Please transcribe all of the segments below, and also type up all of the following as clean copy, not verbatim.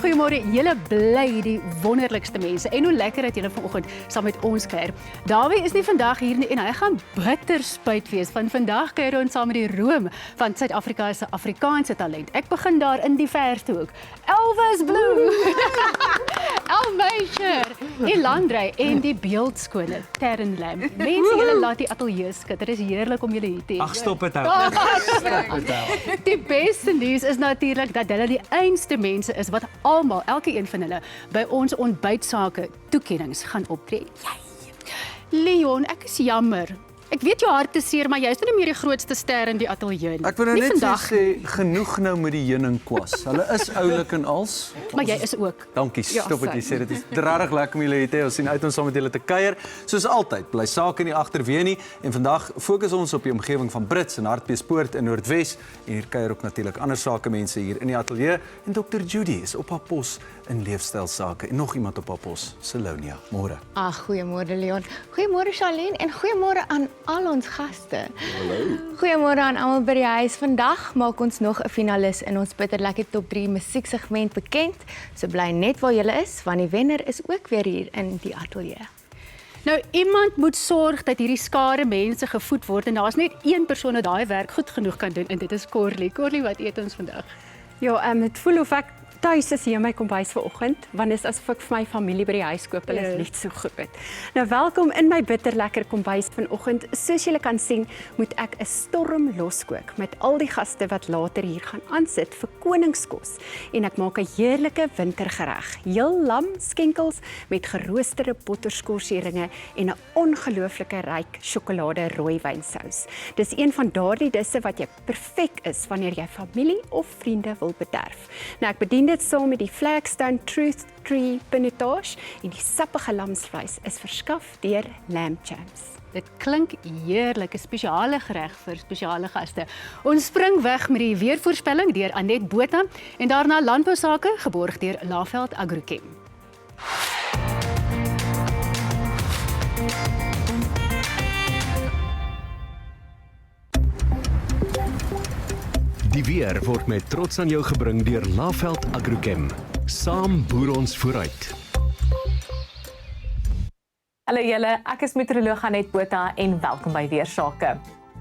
Goeiemôre, julle bly die wonderlikste mense en hoe lekker dat julle vanoggend saam met ons kuier. Dawie is nie vandag hier nie en hy gaan bitter spyt wees van vandag kuier ons saam met die roem van Suid-Afrika se Afrikaanse talent. Ek begin daar in die verste hoek. Elvis Blue, Elmeisher, Elandrey en die beeldskone Terren Lam. Mense, julle laat die ateljee skud. Dit is heerlik om julle hier te hê. Ag, stop dit nou. Die beste nuus is natuurlik dat hulle die einste mense is wat almal, elke een van hulle, by ons ontbytsake toekennings gaan optree. Leon, ek is jammer. Ek weet jou hart is seer, maar jy is nou nie meer die grootste ster in die ateljee nie. Ek wil nou net sê, genoeg nou met die heuningkwas. Hulle is oulik en als. Maar jy is ook. Dankie, stop wat jy sê. Dit is regtig lekker om julle hier te hê. Ons sien uit om saam met julle te kuier. Soos altyd, bly sake nie agterweë nie. En vandag fokus ons op die omgewing van Brits en Hartbeespoort in Noordwes. En hier kuier ook natuurlik ander sakemense hier in die ateljee. En Dr. Judy is op haar pos in leefstylsake. En nog iemand op haar pos, Salonia. Môre. Ag, goeiemôre Leon. Goeiemôre Charlene en goeiemôre aan al ons gaste. Hallo. Goeiemôre aan almal by die huis. Vandag maak ons nog 'n finalis in ons bitterlekker top 3 musieksegment bekend. So bly net waar jy is, want die wenner is ook weer hier in die ateljee. Nou, iemand moet sorg dat hierdie skare mense gevoed word en daar's net een persoon wat daai werk goed genoeg kan doen en dit is Corlie. Corlie, wat eet ons vandag? Ja, dit voel of ek tuis is hier in my kombuis vanoggend, want dit is asof ek vir my familie by die huis koop, hulle is net so goed. Nou welkom in my bitterlekker kombuis vanoggend. Soos julle kan sien, moet ek 'n storm loskook met al die gaste wat later hier gaan aansit vir koningskos. En ek maak 'n heerlike wintergereg. Heel lam skenkels met geroosterde botterskorsieringe en 'n ongelooflike ryk sjokolade rooiwynsous. Dis een van daardie disse wat jy perfek is wanneer jy familie of vriende wil bederf. Nou ek bedien dit saam met die Flagstone Truth Tree Pinotage en die sappige lamsvleis is verskaf deur Lamb Champs. Dit klink heerlik, 'n spesiale gereg vir spesiale gaste. Ons spring weg met die weervoorspelling deur Anet Botha en daarna landbousake geborg deur Laveld Agrochem. Die weer word met trots aan jou gebring deur Laveld Agrochem. Saam boer ons vooruit. Hallo julle, ek is meteoroloog Anet Botha en welkom by Weersake.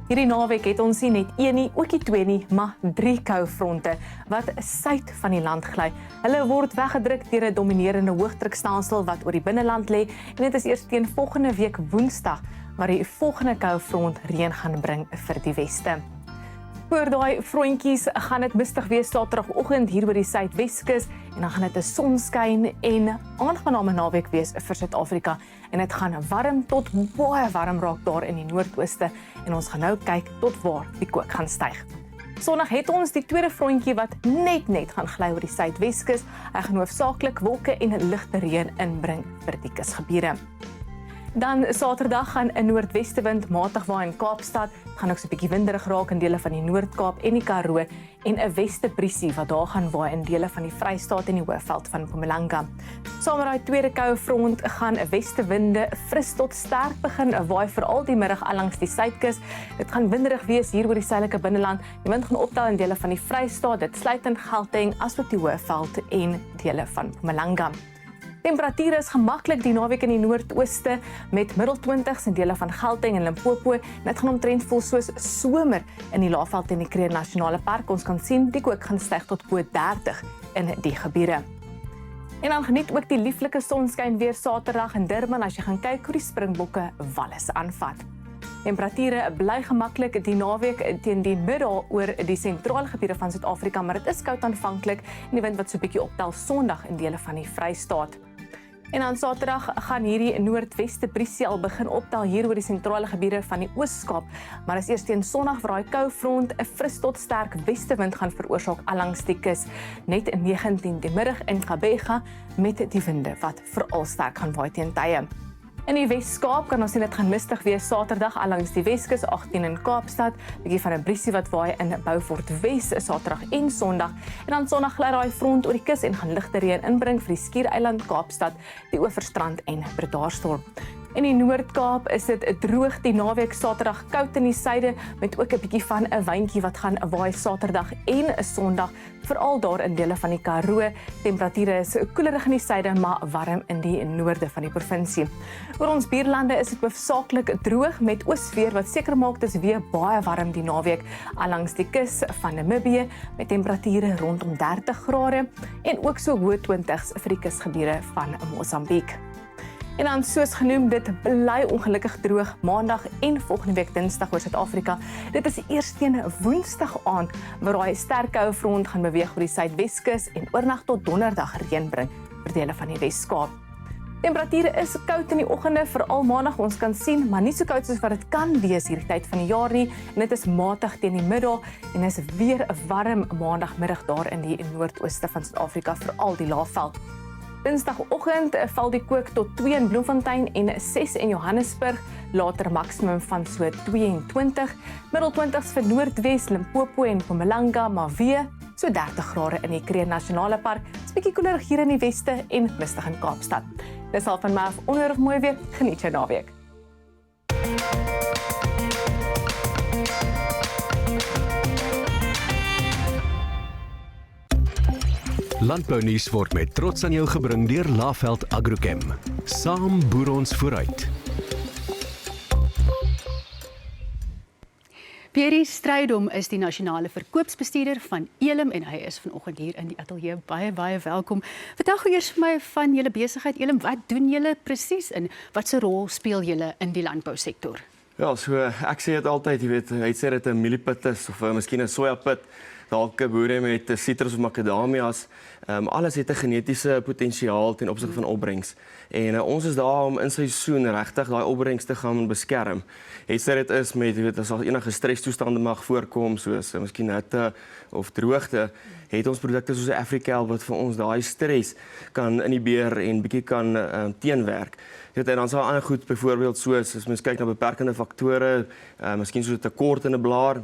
Hierdie naweek het ons nie net een nie, ook nie twee nie, maar 3 koufronte wat suid van die land gly. Hulle word weggedruk deur 'n dominerende hoëdrukstelsel wat oor die binneland lê en dit is eers teen volgende week Woensdag waar die volgende koufront reën gaan bring vir die weste. Voor daai frontjies gaan dit mistig wees Saterdagoggend hier oor die Suidweskus en dan gaan dit 'n sonskyn en aangename naweek wees vir Suid-Afrika en dit gaan warm tot baie warm raak daar in die noordooste en ons gaan nou kyk tot waar die kook gaan styg. Sondag het ons die tweede frontjie wat net gaan gly oor die Suidweskus. Hy gaan hoofsaaklik wolke en ligte reën inbring vir die kusgebiede. Dan Saterdag gaan 'n noordwestewind matig waai in Kaapstad, gaan ook so 'n bietjie winderig raak in dele van die Noord-Kaap en die Karoo en 'n westebriesie wat daar gaan waai in dele van die Vrystaat en die Hoëveld van Mpumalanga. Saam met daai tweede koue front gaan 'n westewinde fris tot sterk begin waai veral die middag al langs die suidkus. Dit gaan winderig wees hier oor die suidelike binneland. Die wind gaan optel in dele van die Vrystaat, dit sluit in Gauteng asook die Hoëveld en dele van Mpumalanga. Temperature is gemaklik die naweek in die noordooste met middel 20s in dele van Gauteng en Limpopo. Dit gaan omtrent voel soos somer in die Laagveld en die Kruger Nasionale Park. Ons kan sien die kook gaan styg tot bo 30 in die gebiede. En dan geniet ook die lieflike sonskyn weer Saterdag in Durban as jy gaan kyk hoe die Springbokke Wallis aanvat. Temperature bly gemaklik die naweek teen die middag oor die sentrale gebiede van Suid-Afrika, maar dit is koud aanvanklik en die wind wat so 'n bietjie optel Sondag in dele van die Vrystaat. En dan Saterdag gaan hierdie noordweste briesie al begin optel hier oor die sentrale gebiede van die Oos-Kaap, maar is eers teen Sondag waar daai koufront 'n fris tot sterk westewind gaan veroorsaak allangs die kus, net in 19 die middag in Gqeberha met die winde wat veral sterk gaan waai teen tye. In die Wes-Kaap kan ons sien dit gaan mistig wees Saterdag allangs die Weskus 18 in Kaapstad, bietjie van 'n briesie wat waai in Beaufort Wes Saterdag en Sondag. En dan Sondag gly daai front oor die kus en gaan ligte reën inbring vir die Skiereiland, Kaapstad, die Oeverstrand en Bredasdorp. In die Noord-Kaap is dit droog die naweek, Saterdag koud in die suide met ook 'n bietjie van 'n wyntjie wat gaan waai Saterdag en Sondag, veral daar in dele van die Karoo. Temperature is koelerig in die suide, maar warm in die noorde van die provinsie. Oor ons buurlande is dit hoofsaaklik droog met oosveer wat seker maak dis weer baie warm die naweek langs die kus van Namibië met temperature rondom 30 grade en ook so hoë 20s vir die kusgebiede van Mosambiek. En dan soos genoem, dit bly ongelukkig droog Maandag en volgende week Dinsdag oor Suid-Afrika. Dit is eers teen Woensdag aand waar daai sterk koue front gaan beweeg oor die Suidweskus en oornag tot Donderdag reën bring vir dele van die Wes-Kaap. Temperature is koud in die oggende, veral Maandag ons kan sien, maar nie so koud soos wat dit kan wees hierdie tyd van die jaar nie. En dit is matig teen die middag en is weer 'n warm Maandagmiddag daar in die noordooste van Suid-Afrika, veral die Laagveld. Dinsdagoggend val die kook tot 2 in Bloemfontein en 6 in Johannesburg, later maksimum van so 22, middel 20s vir Noordwes, Limpopo en Mpumalanga, maar weer so 30 grade in die Kruger Nasionale Park. Dit's bietjie koelerig hier in die weste en mistig in Kaapstad. Dis al van my af, onweer of mooi weer, geniet jou naweek. Landbounuus word met trots aan jou gebring deur Laveld Agrochem. Saam boer ons vooruit. Pierre Strydom is die nasionale verkoopsbestuurder van Elim en hy is vanoggend hier in die ateljee. Baie welkom. Vertel gou eers vir my van julle besigheid Elim. Wat doen julle presies en wat se rol speel julle in die landbousektor? Ja, so ek sê dit altyd, jy weet, hy sê dit 'n mieliepit is of miskien 'n sojapit. Dalk boere met sitrus of makadamias. Alles het 'n genetiese potensiaal ten opsigte van opbrengs. En ons is daar om in seisoen regtig daai opbrengs te gaan beskerm. Het sê dit is met, jy weet, as daar enige stresstoestande mag voorkom, soos miskien hitte of droogte, het ons produkte soos Africal wat vir ons daai stres kan inhibeer en bietjie kan teenwerk. Dit en dan sal ander goed byvoorbeeld soos as mens kyk na beperkende faktore, miskien soos 'n tekort in 'n blaar,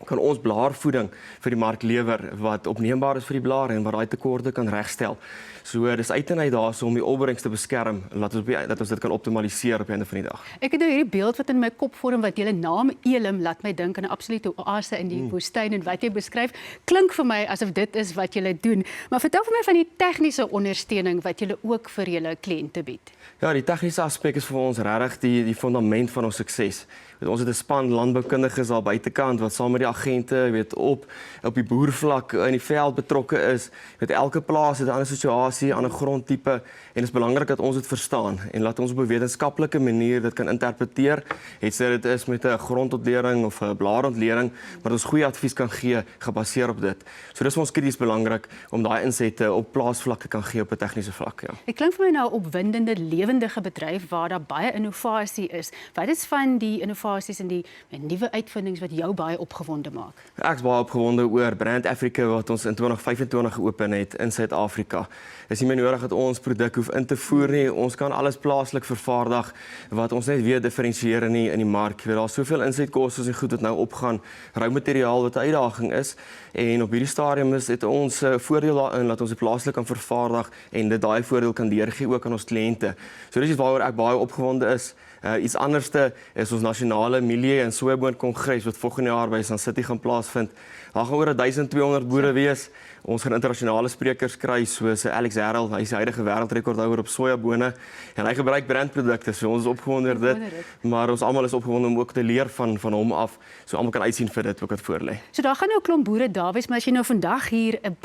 kan ons blaarvoeding vir die mark lewer wat opneembaar is vir die blaar en wat daai tekorte kan regstel. So dis uit en uit daarso om die opbrengs te beskerm en dat ons dit kan optimaliseer op die einde van die dag. Ek het nou hierdie beeld wat in my kop vorm wat julle naam Elim laat my dink aan 'n absolute oase in die woestyn en wat jy beskryf klink vir my asof dit is wat julle doen. Maar vertel vir my van die tegniese ondersteuning wat julle ook vir julle kliënte bied. Ja, die tegniese aspek is vir ons regtig die fundament van ons sukses. Ons het 'n span landboukundiges daar buitekant wat saam met die agente, weet, op die boervlak in die veld betrokke is. Weet, elke plaas het 'n ander situasie, 'n ander grondtipe en dit is belangrik dat ons dit verstaan en laat ons op 'n wetenskaplike manier dit kan interpreteer. Het sê dit is met 'n grondontleding of 'n blaarontleding, maar ons goeie advies kan gee gebaseer op dit. So dis vir ons krities belangrik om daai insette op plaasvlak te kan gee op 'n tegniese vlak, ja. Dit klink vir my nou 'n opwindende, lewendige bedryf waar daar baie innovasie is. Wat is van die innovasies en die nuwe uitvindings wat jou baie opgewonde maak? Ek is baie opgewonde oor Brand Africa wat ons in 2025 geopen het in Suid-Afrika. Is nie meer nodig dat ons produk hoef in te voer nie. Ons kan alles plaaslik vervaardig wat ons net weer diferensieer in die mark. Daar's soveel insetkostes en goed wat nou opgaan, roumateriaal wat 'n uitdaging is en op hierdie stadium is dit ons voordeel daarin dat ons dit plaaslik kan vervaardig en dit daai voordeel kan deurgee ook aan ons kliënte. So dis waaroor ek baie opgewonde is. Iets anderste is ons nasionale mielie en sojaboon kongres wat volgende jaar by Sun City gaan plaasvind. Daar gaan oor 1200 boere wees. Ons gaan internasionale sprekers kry soos Alex Herald, hy is die huidige wêreldrekordhouer op sojabone en hy gebruik brandprodukte. So ons is opgewonde oor dit, maar ons almal is opgewonde om ook te leer van hom af. So almal kan uitsien vir dit ook wat voor lê. So daar gaan nou 'n klomp boere daar wees, maar as jy nou vandag hier 'n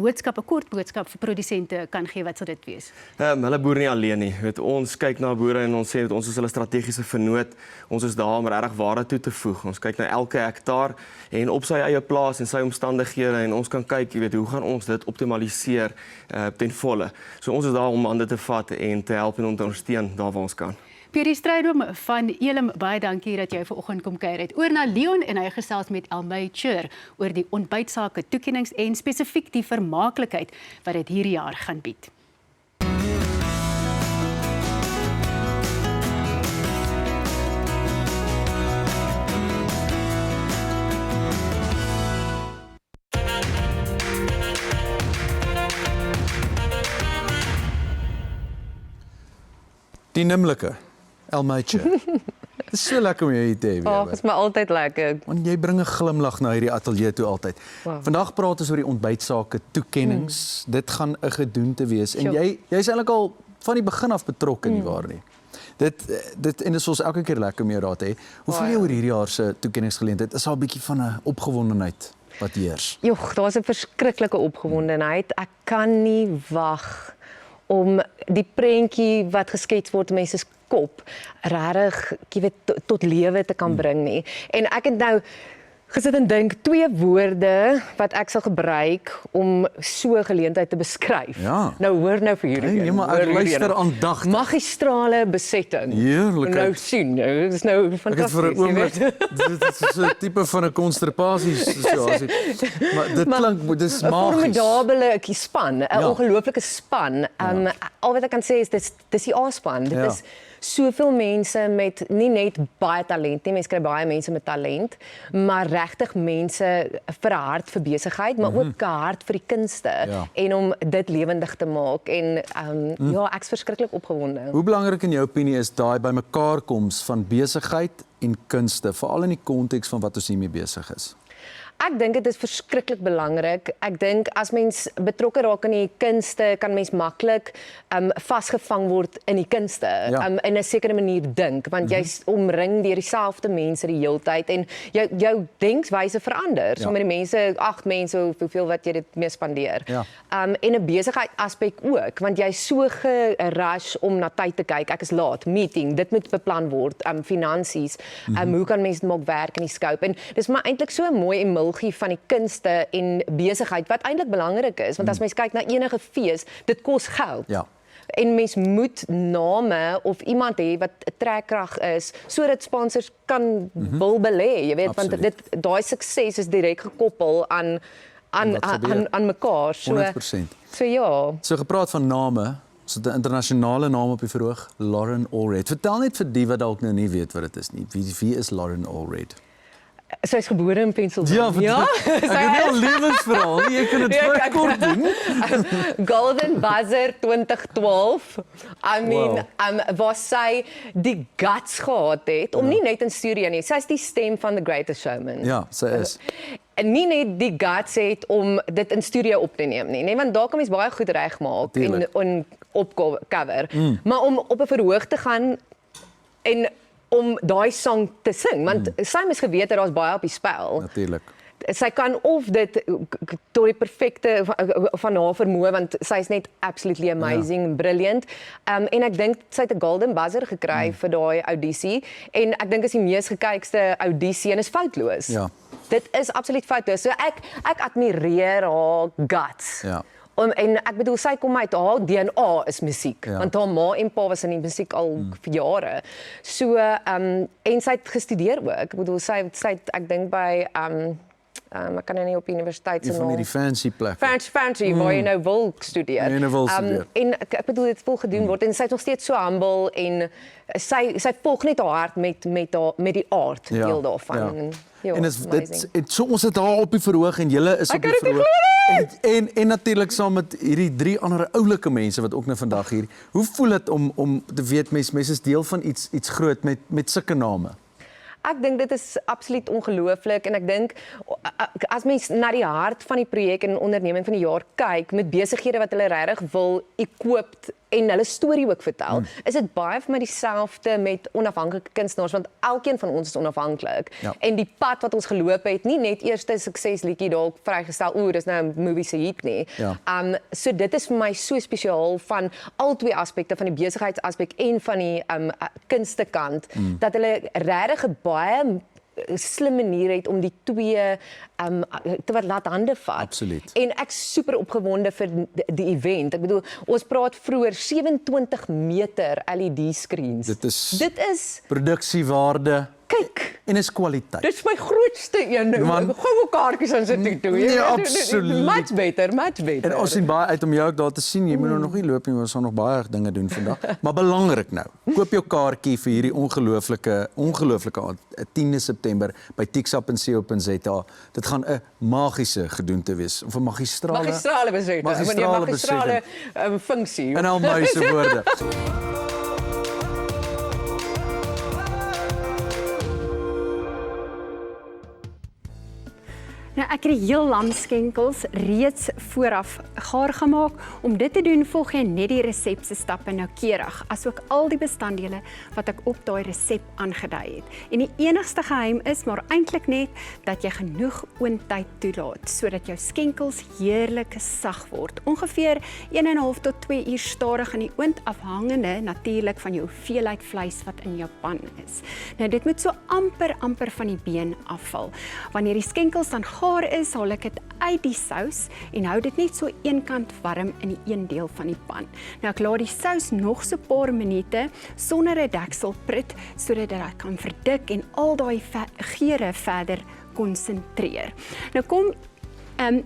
kort boodskap vir produsente kan gee, wat sal dit wees? Hulle boer nie alleen nie. Weet, ons kyk na boere en ons sê dat ons is hulle strategiese vernoot. Ons is daar om regtig waarde toe te voeg. Ons kyk na elke hektaar en op sy eie plaas en sy omstandighede en ons kan kyk, jy weet, hoe gaan ons dit optimaliseer ten volle. So ons is daar om hande te vat en te help en ondersteun daar waar ons kan. Pierre Strydom van Elim, baie dankie dat jy vanoggend kom kuier het. Oor na Leon en hy gesels met Elmy Chur oor die ontbytsake toekennings en spesifiek die vermaaklikheid wat dit hierdie jaar gaan bied. Die nimmerlike Elmaitje. Dit is so lekker om jou hier te hê. Ag, is my altyd lekker. Want jy bring 'n glimlag na hierdie ateljee toe altyd. Wow. Vandag praat ons oor die ontbytsake toekennings. Dit gaan 'n gedoente wees en jy's eintlik al van die begin af betrokke nie waar nie. Dit en dit is ons elke keer lekker om jou daar te hê. Hoe voel jy oor hierdie jaar se toekenningsgeleentheid? Is daar 'n bietjie van 'n opgewondenheid wat heers? Jogg, daar's 'n verskriklike opgewondenheid. Ek kan nie wag om die prentjie wat geskets word in mense se kop regtig, jy weet, tot lewe te kan bring nie. En ek het nou gesit en dink 2 woorde wat ek sal gebruik om so 'n geleentheid te beskryf. Ja. Nou hoor nou vir hierdie. Nee, maar ek luister aandagtig. Magistrale besetting. Heerlikheid. Nou sien, dit is nou Ek het fantasties. vir 'n jy oomblik weet. dit is 'n tipe van 'n konstipasie situasie. Maar dit klink dis 'n magies. formidabele span, 'n Ja. ongelooflike span. Al wat ek kan sê is dis die A-span. Dit Ja. is soveel mense met nie net baie talent nie, mense kry baie mense met talent, maar regtig mense vir 'n hart vir besigheid, maar ook 'n hart vir die kunste Ja. en om dit lewendig te maak en ja, ek's verskriklik opgewonde. Hoe belangrik in jou opinie is daai bymekaarkoms van besigheid en kunste, veral in die konteks van wat ons hiermee besig is? Ek dink dit is verskriklik belangrik. Ek dink as mens betrokke raak in die kunste, kan mens maklik vasgevang word in die kunste, Ja. in 'n sekere manier dink, want jy's omring deur dieselfde mense die heeltyd en jou denkwyse verander. Ja. Sommige mense, 8 mense, hoeveel wat jy dit mee spandeer. Ja. En 'n besigheid aspek ook, want jy's so gerush om na tyd te kyk. Ek is laat, meeting, dit moet beplan word, finansies. Hoe kan mense dit maak werk in die scope? En dis maar eintlik so 'n mooi emulgie van die kunste en besigheid wat eintlik belangrik is, want as mens kyk na enige fees, dit kos geld. Ja. En mens moet name of iemand hê wat 'n trekkrag is sodat sponsors kan wil belê, jy weet, want Absoluut. daai sukses is direk gekoppel aan wat gebeur. aan mekaar. So 100%. so ja. So gepraat van name, so 'n internasionale naam op die verhoog, Lauren Allred. Vertel net vir die wat dalk nou nie weet wat dit is nie. Wie is Lauren Allred? Sy is gebore in Pennsylvania. Ek het nie al lewensverhaal nie, jy kan dit vir kort doen. Golden Buzzer 2012. I mean, waar sy die guts gehad het om nie net in studio nie. Sy's die stem van The Greatest Showman. Ja, sy is. En nie net die guts het om dit in studio op te neem nie, want daar kan mens baie goed regmaak en op cover. Maar om op 'n verhoog te gaan en om daai sang te sing, want sy moes geweet dat daar's baie op die spel. Natuurlik. Sy kan of dit tot die perfekte van haar vermoë, want sy is net absolutely amazing, brilliant. En ek dink sy het 'n Golden Buzzer gekry vir daai audisie en ek dink is die mees gekykste audisie en is foutloos. Ja. Dit is absoluut foutloos. So ek admireer haar guts. Ja. En ek bedoel sy kom uit haar DNA is musiek, Ja. want haar ma en pa was in die musiek al vir jare. So en sy het gestudeer ook. Ek bedoel sy het ek dink by ek kan nou nie op universiteit se Een van naam. hierdie fancy plekke. Fancy waar jy nou wil studeer. Waar jy nou wil studeer. En ek bedoel dit wil gedoen word en sy is nog steeds so humble en sy volg net haar hart met die aard deel daarvan. Ja. Ja, En is amazing. dit so ons het haar op die verhoog en julle is op die kan dit nie verhoog. En natuurlik saam met hierdie 3 ander oulike mense wat ook nou vandag hier. Hoe voel dit om te weet mense is deel van iets groot met sulke name? Ek dink dit is absoluut ongelooflik en ek dink as mens na die hart van die projek en onderneming van die jaar kyk met besighede wat hulle regtig wil equip en hulle storie ook vertel, is dit baie vir my dieselfde met onafhanklike kunstenaars want elkeen van ons is onafhanklik. Ja. En die pad wat ons geloop het, nie net eerste suksesliedjie dalk vrygestel, dis nou 'n movie se hit nie. Ja. So dit is vir my so spesiaal van al twee aspekte van die besigheidsaspek en van die kunstekant dat hulle regtig 'n baie slim manier het om die twee te wat laat hande vat. Absoluut. En ek super opgewonde vir die event. Ek bedoel, ons praat vroeër 27 meter LED screens. Dit is kyk, en is kwaliteit. dis my grootste een. Man. Goue kaartjies aan sit toe. Nee, absoluut. Much beter. En ons sien baie uit om jou ook daar te sien. Jy moet nou nog nie loop nie, ons gaan nog baie dinge doen vandag. Maar belangrik nou. Koop jou kaartjie vir hierdie ongelooflike aand, 10de September by tixap.co.za. Dit gaan 'n magiese gedoente wees. Of 'n magistrale magistrale funksie. in al my se woorde. Nou, ek het die heel lamskenkels reeds vooraf gaar gemaak. Om dit te doen, volg jy net die resep se stappe noukeurig, asook al die bestanddele wat ek op daai resep aangedui het. En die enigste geheim is maar eintlik net dat jy genoeg oondtyd toelaat sodat jou skenkels heerlik sag word. Ongeveer 1,5 tot 2 uur stadig in die oond, afhangende natuurlik van jou hoeveelheid vleis wat in jou pan is. Nou dit moet so amper van die been afval. Wanneer die skenkels dan gaar is, haal ek dit uit die sous en hou dit net so eenkant warm in die een deel van die pan. Nou ek laat die sous nog so 'n paar minute sonder 'n deksel prit sodat dit kan verdik en al daai geure verder konsentreer. Nou kom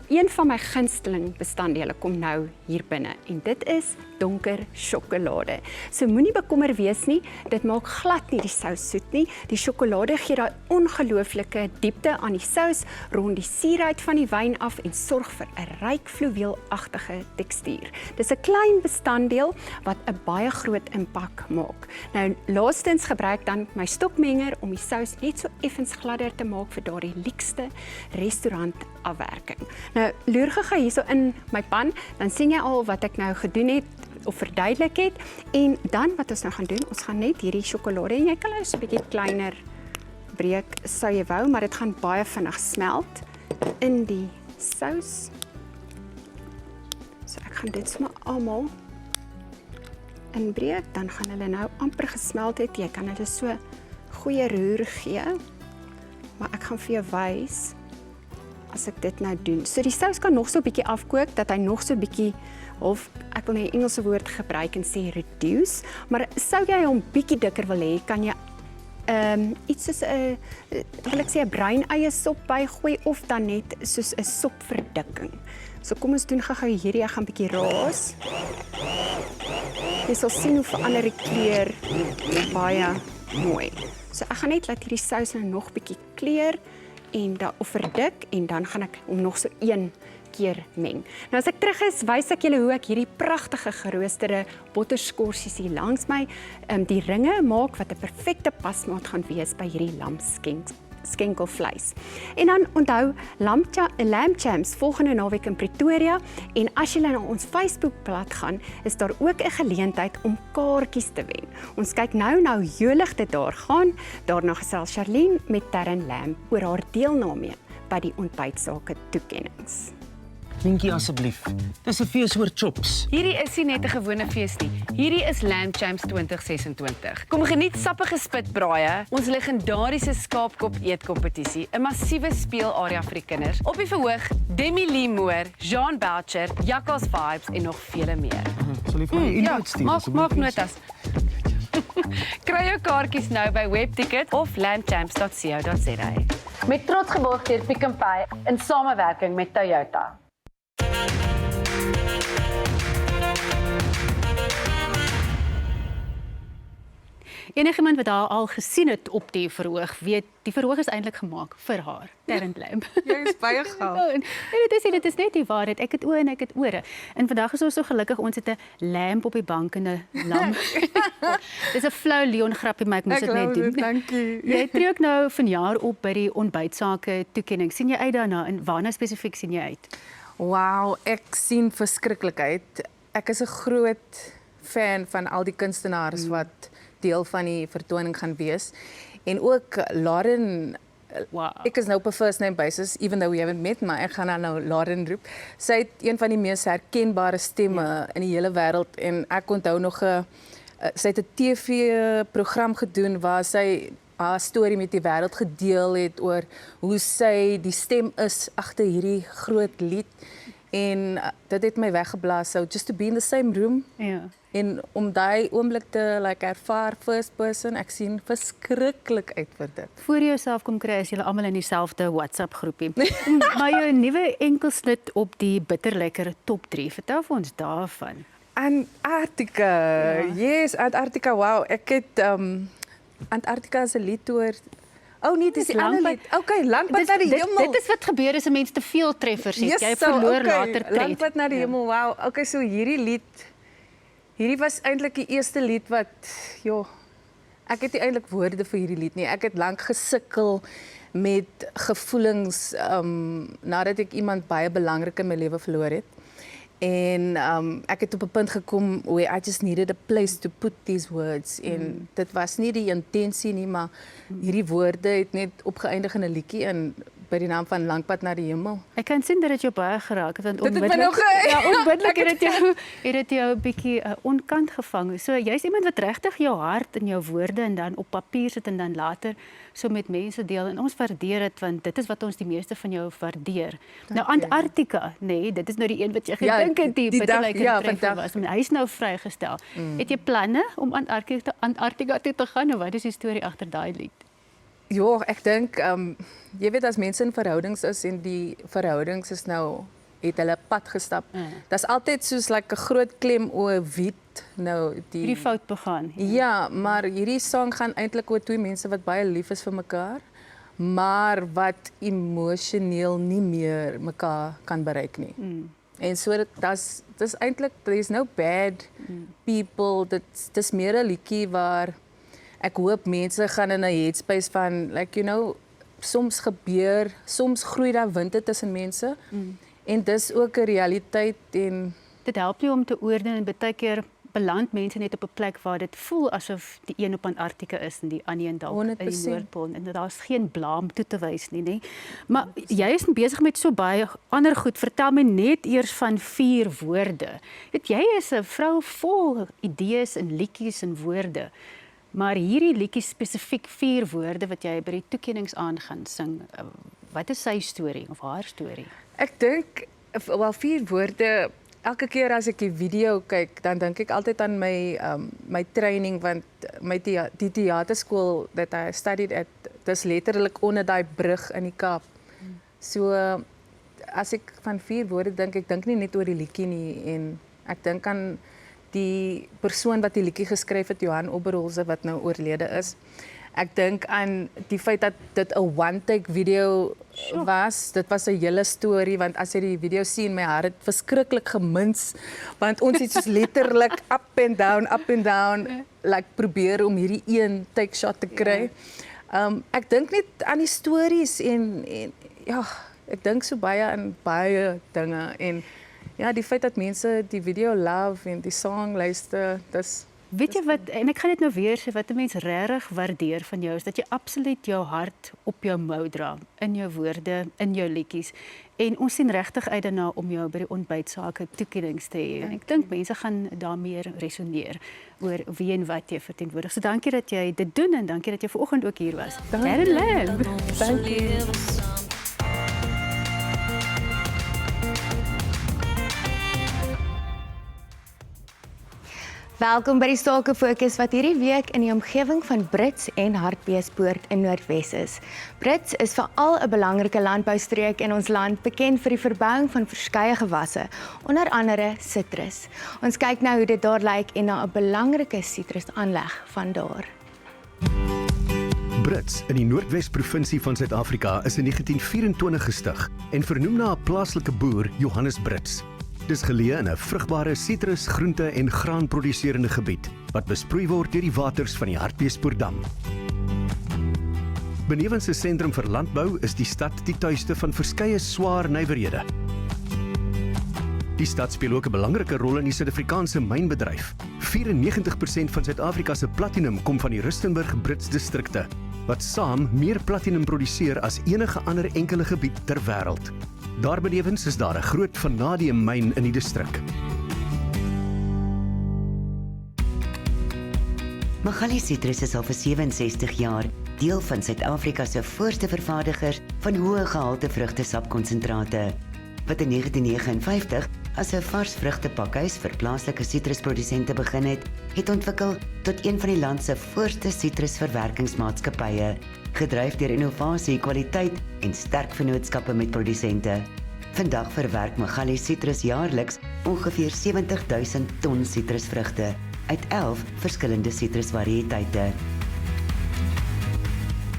een van my gunsteling bestanddele kom nou hier binne en dit is donker sjokolade. So moenie bekommer wees nie, dit maak glad nie die sous soet nie. Die sjokolade gee daai ongelooflike diepte aan die sous, rond die suurheid van die wyn af en sorg vir 'n ryk fluweelagtige tekstuur. Dis 'n klein bestanddeel wat 'n baie groot impak maak. Nou laastens gebruik dan my stokmenger om die sous net so effens gladder te maak vir daardie liekste restaurantafwerking. Nou loer gou hierso in my pan, dan sien jy al wat ek nou gedoen het of verduidelik het. En dan wat ons nou gaan doen, ons gaan net hierdie sjokolade en jy kan nou so 'n bietjie kleiner breek sou jy wou, maar dit gaan baie vinnig smelt in die sous. So ek gaan dit sommer almal inbreek, dan gaan hulle nou amper gesmelt het. Jy kan hulle so goeie roer gee. Maar ek gaan vir jou wys as ek dit nou doen. So die sous kan nog so 'n bietjie afkook dat hy nog so 'n bietjie of ek wil 'n Engelse woord gebruik en sê reduce, maar sou jy hom bietjie dikker wil hê, kan jy iets soos 'n wil ek sê 'n bruin eie sop bygooi of dan net soos 'n sopverdikking. So kom ons doen gou-gou hierdie, ek gaan bietjie raas. Jy sal sien hoe verander die kleur baie mooi. So ek gaan net laat hierdie sous nou nog bietjie kleur en dan verdik en dan gaan ek hom nog so 1 keer meng. Nou as ek terug is, wys ek julle hoe ek hierdie pragtige geroosterde botterskorsies hier langs my die ringe maak wat 'n perfekte pasmaat gaan wees by hierdie lamskenkelvleis. En dan onthou lamb champs volgende naweek in Pretoria en as julle na ons Facebookblad gaan, is daar ook 'n geleentheid om kaartjies te wen. Ons kyk nou hoe jolig dit daar gaan. Daarna gesels Charlene met Terren Lamb oor haar deelname by die ontbytsake toekennings. Minkie asseblief. Dis 'n fees oor chops. Hierdie is nie net 'n gewone fees nie. Hierdie is Lamb Champs 2026. Kom geniet sappige spitbraaie, ons legendariese skaapkop eetkompetisie, 'n massiewe speelarea vir die kinders. Op die verhoog Demi Lee Moore, Jean Boucher, Jakkals Vibes en nog vele meer. Sal jy vir my invite stuur? Maak notas. Kry jou kaartjies nou by Webticket of lambchamps.co.za. Met trots geborg deur Pick n Pay in samewerking met Toyota. Enigiemand wat haar al gesien het op die verhoog, weet die verhoog is eintlik gemaak vir haar, Terren Lamb. Jy is baie gaaf. Dit is net die waarheid. Ek het oë en ek het ore. En vandag is ons so gelukkig, ons het 'n lamp op die bank en 'n lam. Dis 'n flou Leon grappie, maar ek moes dit net doen. Dankie. Jy tree ook nou vanjaar op by die ontbytsake toekenning. Sien jy uit daarna en waarna spesifiek sien jy uit? Wow, ek sien verskriklik uit. Ek is 'n groot fan van al die kunstenaars wat deel van die vertoning gaan wees. En ook Lauren, ek is nou op 'n first name basis, even though we haven't met, maar ek gaan nou Lauren roep. Sy het een van die mees herkenbare stemme in die hele wêreld en ek onthou nog sy het 'n TV-program gedoen waar sy haar storie met die wêreld gedeel het oor hoe sy die stem is agter hierdie groot lied. En dit het my weggeblaas. So just to be in the same room. Ja. En om daai oomblik te ervaar first person, ek sien verskriklik uit vir dit. Voor jy jouself kom kry, is julle almal in dieselfde WhatsApp groepie. Maar jou nuwe enkelsnit op die bitterlekker top 3, vertel vir ons daarvan. Antarctica. Yes, Antarctica. Wow, ek het Antarctica is 'n lied oor nee, dis die ander lied. Okay, Landpad na die hemel. Dit is wat gebeur as 'n mens te veel treffers het. Jy verloor later tred. Landpad na die hemel. Wow. Okay, so hierdie was eintlik die eerste lied wat ek het nie eintlik woorde vir hierdie lied nie. Ek het lank gesukkel met gevoelens nadat ek iemand baie belangrik in my lewe verloor het. En ek het op 'n punt gekom where I just needed a place to put these words. En dit was nie die intensie nie, maar hierdie woorde het net opgeëindig in 'n liedjie en by die naam van Langpad na die hemel. Ek kan sien dat dit jou baie geraak het, want Dit het my nog onmiddellik het dit jou 'n bietjie onkant gevang. So jy's iemand wat regtig jou hart en jou woorde en dan op papier sit en dan later so met mense deel en ons waardeer dit want dit is wat ons die meeste van jou waardeer. Nou Antarktika, nee, dit is nou die een wat jy gedink het die dag was. Hy is nou vrygestel. Het jy planne om Antarktika toe te gaan of wat is die storie agter daai lied? Ja, ek dink jy weet as mense in verhoudings is en die verhoudings is nou het hulle pad gestap. Dit's altyd soos like 'n groot klem oor wie nou die fout begaan. Ja, maar hierdie sang gaan eintlik oor twee mense wat baie lief is vir mekaar, maar wat emosioneel nie meer mekaar kan bereik nie. En so dis eintlik there's no bad people. Dis meer 'n liedjie waar ek hoop mense gaan in 'n headspace van like soms groei daar winde tussen mense. En dis ook 'n realiteit en dit help jou om te oordeel en baie keer beland mense net op 'n plek waar dit voel asof die een op Antarktika is en die ander een dalk in die Noordpool en daar's geen blaam toe te wys nie. Maar jy is besig met so baie ander goed. Vertel my net eers van 4 woorde. Weet jy is 'n vrou vol idees en liedjies en woorde. Maar hierdie liedjie spesifiek 4 woorde wat jy by die toekennings aan gaan sing. Wat is sy storie of haar storie? Ek dink wel 4 woorde. Elke keer as ek die video kyk, dan dink ek altyd aan my training want die teaterskool that I studied at, dis letterlik onder daai brug in die Kaap. So as ek van 4 woorde dink, ek dink nie net oor die liedjie nie en ek dink aan die persoon wat die liedjie geskryf het, Johan Oberholzer wat nou oorlede is. Ek dink aan die feit dat dit 'n one-take video was. Dit was 'n hele storie want as jy die video sien, my hart het verskriklik gemins want ons het soos letterlik up and down like probeer om hierdie een take shot te kry. Ek dink net aan die stories en ja, ek dink so baie aan baie dinge en ja, die feit dat mense die video love en die song luister, dis weet jy wat, en ek gaan dit nou weer sê, wat 'n mens regtig waardeer van jou is dat jy absoluut jou hart op jou mou dra, in jou woorde, in jou liedjies. En ons sien regtig uit daarna om jou by die ontbytsake toekennings te hê. En ek dink mense gaan daarmee resoneer oor wie en wat jy verteenwoordig. So dankie dat jy dit doen en dankie dat jy vanoggend ook hier was. Darren Lamb. Dankie. Welkom by die Sake Fokus wat hierdie week in die omgewing van Brits en Hartbeespoort in Noordwes is. Brits is veral 'n belangrike landboustreek in ons land, bekend vir die verbouing van verskeie gewasse, onder andere sitrus. Ons kyk nou hoe dit daar lyk en na 'n belangrike sitrusaanleg van daar. Brits in die Noordwes-provinsie van Suid-Afrika is in 1924 gestig en vernoem na 'n plaaslike boer, Johannes Brits. Dis geleë in 'n vrugbare sitrus, groente en graanproduserende gebied wat besproei word deur die waters van die Hartbeespoortdam. Benewens 'n sentrum vir landbou is die stad die tuiste van verskeie swaar nywerhede. Die stad speel ook 'n belangrike rol in die Suid-Afrikaanse mynbedryf. 94% van Suid-Afrika se platinum kom van die Rustenburg-Brits distrikte, wat saam meer platinum produseer as enige ander enkele gebied ter wêreld. Daarbenewens is daar 'n groot vanadium myn in die distrik. Magalies Citrus is al vir 67 jaar deel van Suid-Afrika se voorste vervaardigers van hoë gehalte vrugtesapkonsentrate, wat in 1959 as 'n vars vrugtepakhuis vir plaaslike sitrusprodusente begin het ontwikkel tot een van die land se voorste sitrusverwerkingsmaatskappye, gedryf deur innovasie, kwaliteit en sterk vennootskappe met produsente. Vandag verwerk Magalies Citrus jaarliks ongeveer 70,000 ton sitrusvrugte uit 11 verskillende sitrusvariëteite.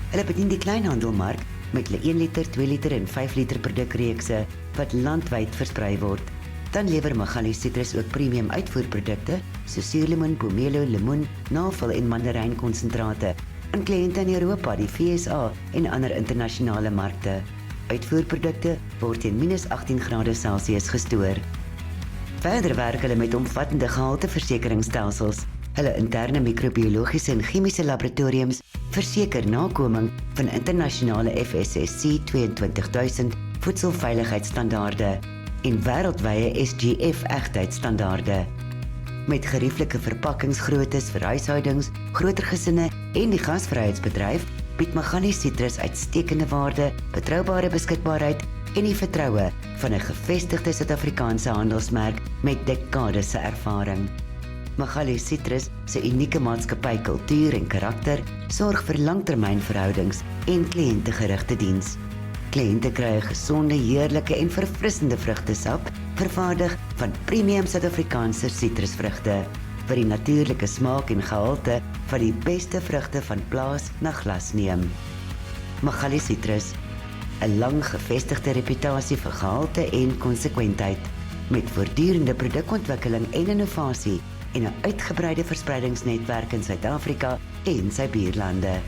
Hulle bedien die kleinhandelmark met hulle 1 liter, 2 liter en 5 liter produkreekse wat landwyd versprei word. Dan lewer Magalies Citrus ook premium uitvoerprodukte soos suurlemoen, pomelo, lemoen, navel en mandarijnkonsentrate aan kliënte in Europa, die VSA en ander internasionale markte. Uitvoerprodukte word teen -18°C gestoor. Verder werk hulle met omvattende gehalteversekeringsstelsels. Hulle interne microbiologiese en chemiese laboratoriums verseker nakoming van internasionale FSSC 22000 voedselveiligheidsstandaarde en wêreldwye SGF egtheidsstandaarde. Met gerieflike verpakkingsgroottes vir huishoudings, groter gesinne en die gasvryheidsbedryf bied Magali Citrus uitstekende waarde, betroubare beskikbaarheid en die vertroue van 'n gevestigde Suid-Afrikaanse handelsmerk met dekades se ervaring. Magali Citrus se unieke maatskappykultuur en karakter sorg vir langtermynverhoudings en kliëntegerigte diens. Kliënte kry 'n gesonde, heerlike en verfrissende vrugtesap vervaardig van premium Suid-Afrikaanse sitrusvrugte vir die natuurlike smaak en gehalte van die beste vrugte van plaas na glas neem. Magali Citrus, 'n lang gevestigde reputasie vir gehalte en konsekwentheid, met voortdurende produkontwikkeling en innovasie en 'n uitgebreide verspreidingsnetwerk in Suid-Afrika en sy buurlande.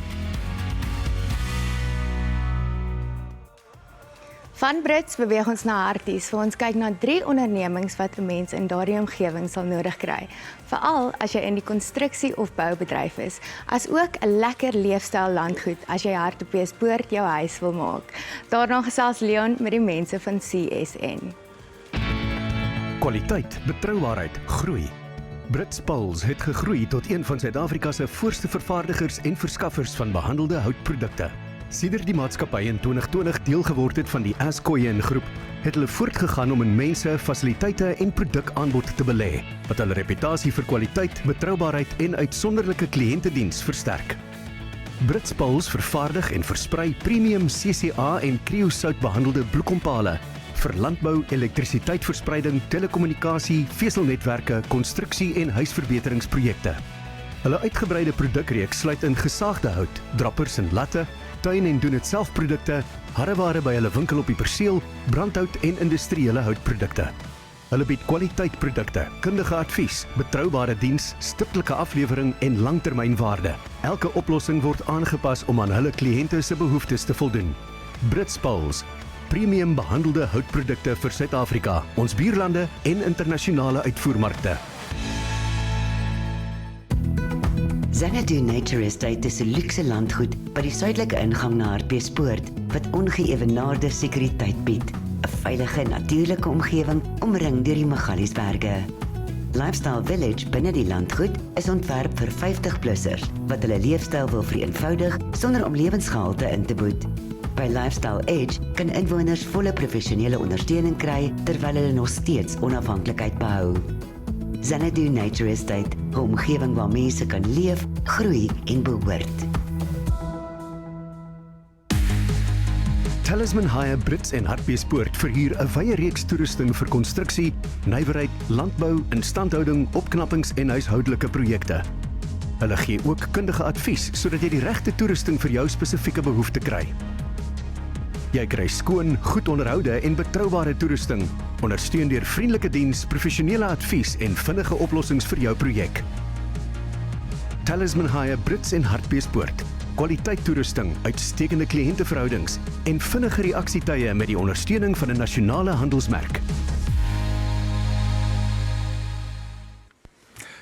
Van Brits beweeg ons na Harties, waar ons kyk na 3 ondernemings wat 'n mens in daardie omgewing sal nodig kry. Veral as jy in die konstruksie of boubedryf is, as ook 'n lekker leefstyl landgoed as jy Hartbeespoort jou huis wil maak. Daarna gesels Leon met die mense van CSN. Kwaliteit, betroubaarheid, groei. Brits Pulse het gegroei tot een van Suid-Afrika se voorste vervaardigers en verskaffers van behandelde houtprodukte. Sedert die maatskappy in 2020 deel geword het van die Ascoyen groep, het hulle voortgegaan om in mense, fasiliteite en produkaanbod te belê, wat hulle reputasie vir kwaliteit, betroubaarheid en uitsonderlike kliëntediens versterk. Brits Pulse vervaardig en versprei premium CCA en creosout behandelde bloekompale vir landbou, elektrisiteitsverspreiding, telekommunikasie, veselnetwerke, konstruksie en huisverbeteringsprojekte. Hulle uitgebreide produkreeks sluit in gesaagde hout, drappers en latte, tuin- en doen-dit-self-produkte, harreware by hulle winkel op die perseel, brandhout en industriële houtprodukte. Hulle bied kwaliteitprodukte, kundige advies, betroubare diens, stiptelike aflewering en langtermynwaarde. Elke oplossing word aangepas om aan hulle kliënte se behoeftes te voldoen. Brits Pulse, premium behandelde houtprodukte vir Suid-Afrika, ons buurlande en internasionale uitvoermarkte. Xanadu Nature Estate is 'n luukse landgoed by die suidelike ingang na Hartbeespoort wat ongeëwenaarde sekuriteit bied. 'n Veilige natuurlike omgewing omring deur die Magaliesberge. Lifestyle Village binne die landgoed is ontwerp vir 50-plussers wat hulle leefstyl wil vereenvoudig sonder om lewensgehalte in te boet. By Lifestyle Edge kan inwoners volle professionele ondersteuning kry terwyl hulle nog steeds onafhanklikheid behou. Xanadu Nature Estate, 'n omgewing waar mense kan leef, groei en behoort. Talisman Hire Brits en Hartbeespoort verhuur 'n wye reeks toerusting vir konstruksie, nywerheid, landbou, instandhouding, opknappings en huishoudelike projekte. Hulle gee ook kundige advies sodat jy die regte toerusting vir jou spesifieke behoefte kry. Jy kry skoon, goed onderhoude en betroubare toerusting, ondersteun deur vriendelike diens, professionele advies en vinnige oplossings vir jou projek. Talisman Hire Brits en Hartbeespoort. Kwaliteit toerusting, uitstekende kliënteverhoudings en vinnige reaksietye met die ondersteuning van 'n nasionale handelsmerk.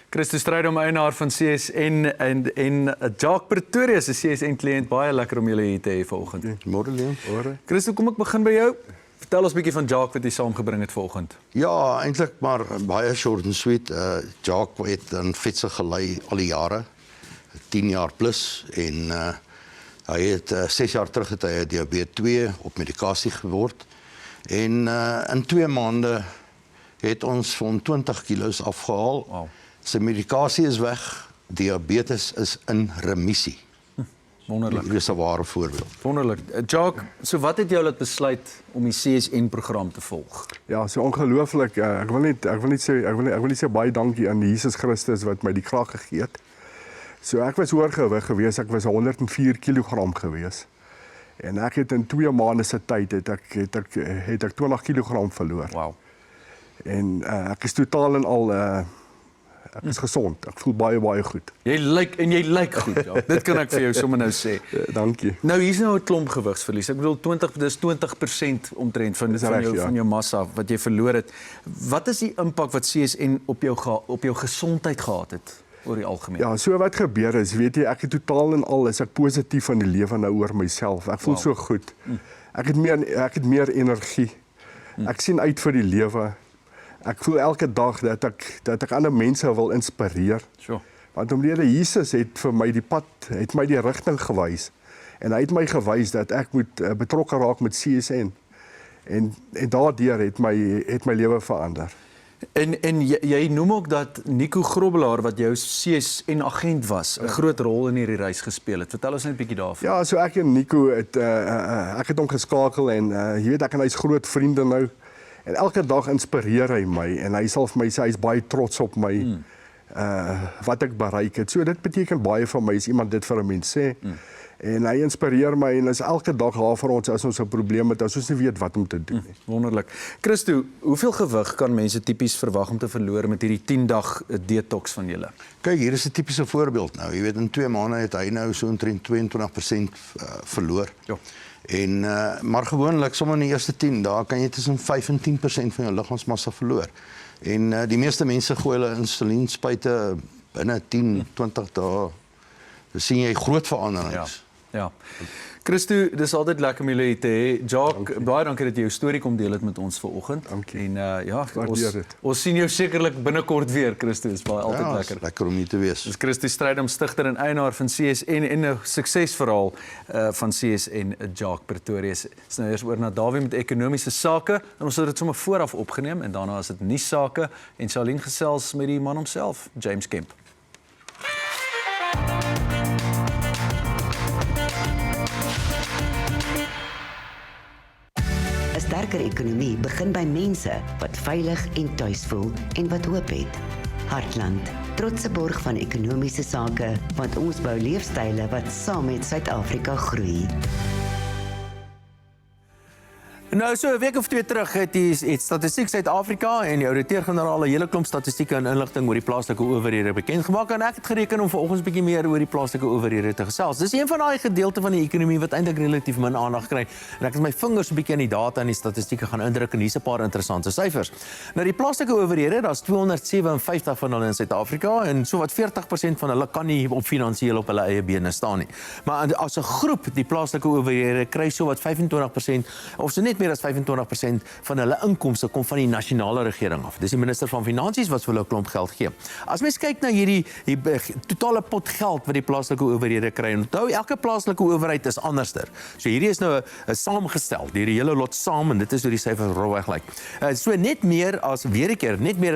Christo Strydom, eienaar van CSN en Jacques Pretoria se CSN kliënt, baie lekker om julle hier te hê vanoggend. Môre Leon, môre. Christo, kom ek begin by jou. Vertel ons 'n bietjie van Jacques wat jy saamgebring het vanoggend. Ja, eintlik maar baie short and sweet. Jacques het in fietsen gelei al die jare, 10 jaar plus en hy het 6 jaar terug het hy diabetes 2 op medikasie geword en in 2 maande het ons van 20 kilos afgehaal. Wow. Sy medikasie is weg, diabetes is in remissie. Wonderlik. Dit is 'n ware voorbeeld. Wonderlik. Jacques, so wat het jou laat besluit om die CSN-program te volg? Ja, so ongelooflik. Ek wil net sê baie dankie aan Jesus Christus wat my die krag gegee het. So ek was oorgewig geweest, ek was 104 kg geweest. En ek het in 2 maande se tyd het ek 20 kg verloor. Wow. En ek is totaal en al Ek is gesond. Ek voel baie goed. Jy lyk goed, ja. Dit kan ek vir jou sommer nou sê. Dankie. Nou hier's nou 'n klomp gewigsverlies. Ek bedoel 20% omtrent van jou massa wat jy verloor het. Wat is die impak wat CSN op jou gesondheid gehad het oor die algemeen? Ja, so wat gebeur is, weet jy, ek het totaal en al is ek positief van die lewe nou oor myself. Ek voel so goed. Ek het meer energie. Ek sien uit vir die lewe. Ek voel elke dag dat ek ander mense wil inspireer. Sure. Want omrede Jesus het vir my die rigting gewys. En hy het my gewys dat ek moet betrokke raak met CSN. En daardeur het my lewe verander. En jy noem ook dat Nico Grobbelaar wat jou CSN agent was, 'n groot rol in hierdie reis gespeel het. Vertel ons net 'n bietjie daarvan. Ja, so ek en Nico ek het hom geskakel en jy weet ek en hy's groot vriende nou. En elke dag inspireer hy my en hy sal vir my sê hy's baie trots op my wat ek bereik het. So dit beteken baie vir my as iemand dit vir 'n mens sê. En hy inspireer my en is elke dag daar vir ons as ons 'n probleem het, as ons nie weet wat om te doen nie. Wonderlik. Christo, hoeveel gewig kan mense tipies verwag om te verloor met hierdie 10-dag detox van julle? Kyk, hier is 'n tipiese voorbeeld nou. Jy weet in 2 maande het hy nou so omtrent 22% verloor. Ja. En maar gewoonlik sommer in die eerste 10 dae kan jy tussen 5 en 10% van jou liggaamsmassa verloor. En die meeste mense gooi hulle insulienspuite binne 10, 20 dae. Dan sien jy groot veranderings. Ja. Christo, dis altyd lekker om julle te hê. Jacques, baie dankie dat jy jou storie kom deel het met ons vanoggend. En ons sien jou sekerlik binnekort weer, Christo. Dis baie altyd lekker. Lekker om hier te wees. Dis Christo Strydom, stigter en eienaar van CSN en 'n suksesverhaal van CSN, Jacques Pretorius. Dis nou eers oor na Dawie met ekonomiese sake en ons het dit sommer vooraf opgeneem en daarna is dit nuussake en Charlene gesels met die man homself, James Kemp. 'n Sterker ekonomie begin by mense wat veilig en tuis voel en wat hoop het. Hartland, trotse borg van ekonomiese sake, want ons bou leefstyle wat saam met Suid-Afrika groei. Nou so 'n week of 2 terug het Statistiek Suid-Afrika en die ouditeur-generaal 'n hele klomp statistieke en inligting oor die plaaslike owerhede bekend gemaak en ek het gereken om vanoggend 'n bietjie meer oor die plaaslike owerhede te gesels. Dis een van daai gedeelte van die ekonomie wat eintlik relatief min aandag kry en ek het my vingers 'n bietjie aan die data en die statistieke gaan indruk en hier's 'n paar interessante syfers. Nou die plaaslike owerhede, daar's 257 van hulle in Suid-Afrika en sowat 40% van hulle kan nie finansiëel op hulle eie bene staan nie. Maar as 'n groep, die plaaslike owerhede kry sowat 25% of so net meer as 25% van hulle inkomste kom van die nasionale regering af. Dis die minister van Finansies wat vir hulle 'n klomp geld gee. As mens kyk na hierdie totale pot geld wat die plaaslike owerhede kry, en onthou elke plaaslike owerheid is anderster. So hierdie is nou 'n saamgestel, die hele lot saam en dit is hoe die syfers rolweg lyk. So net meer as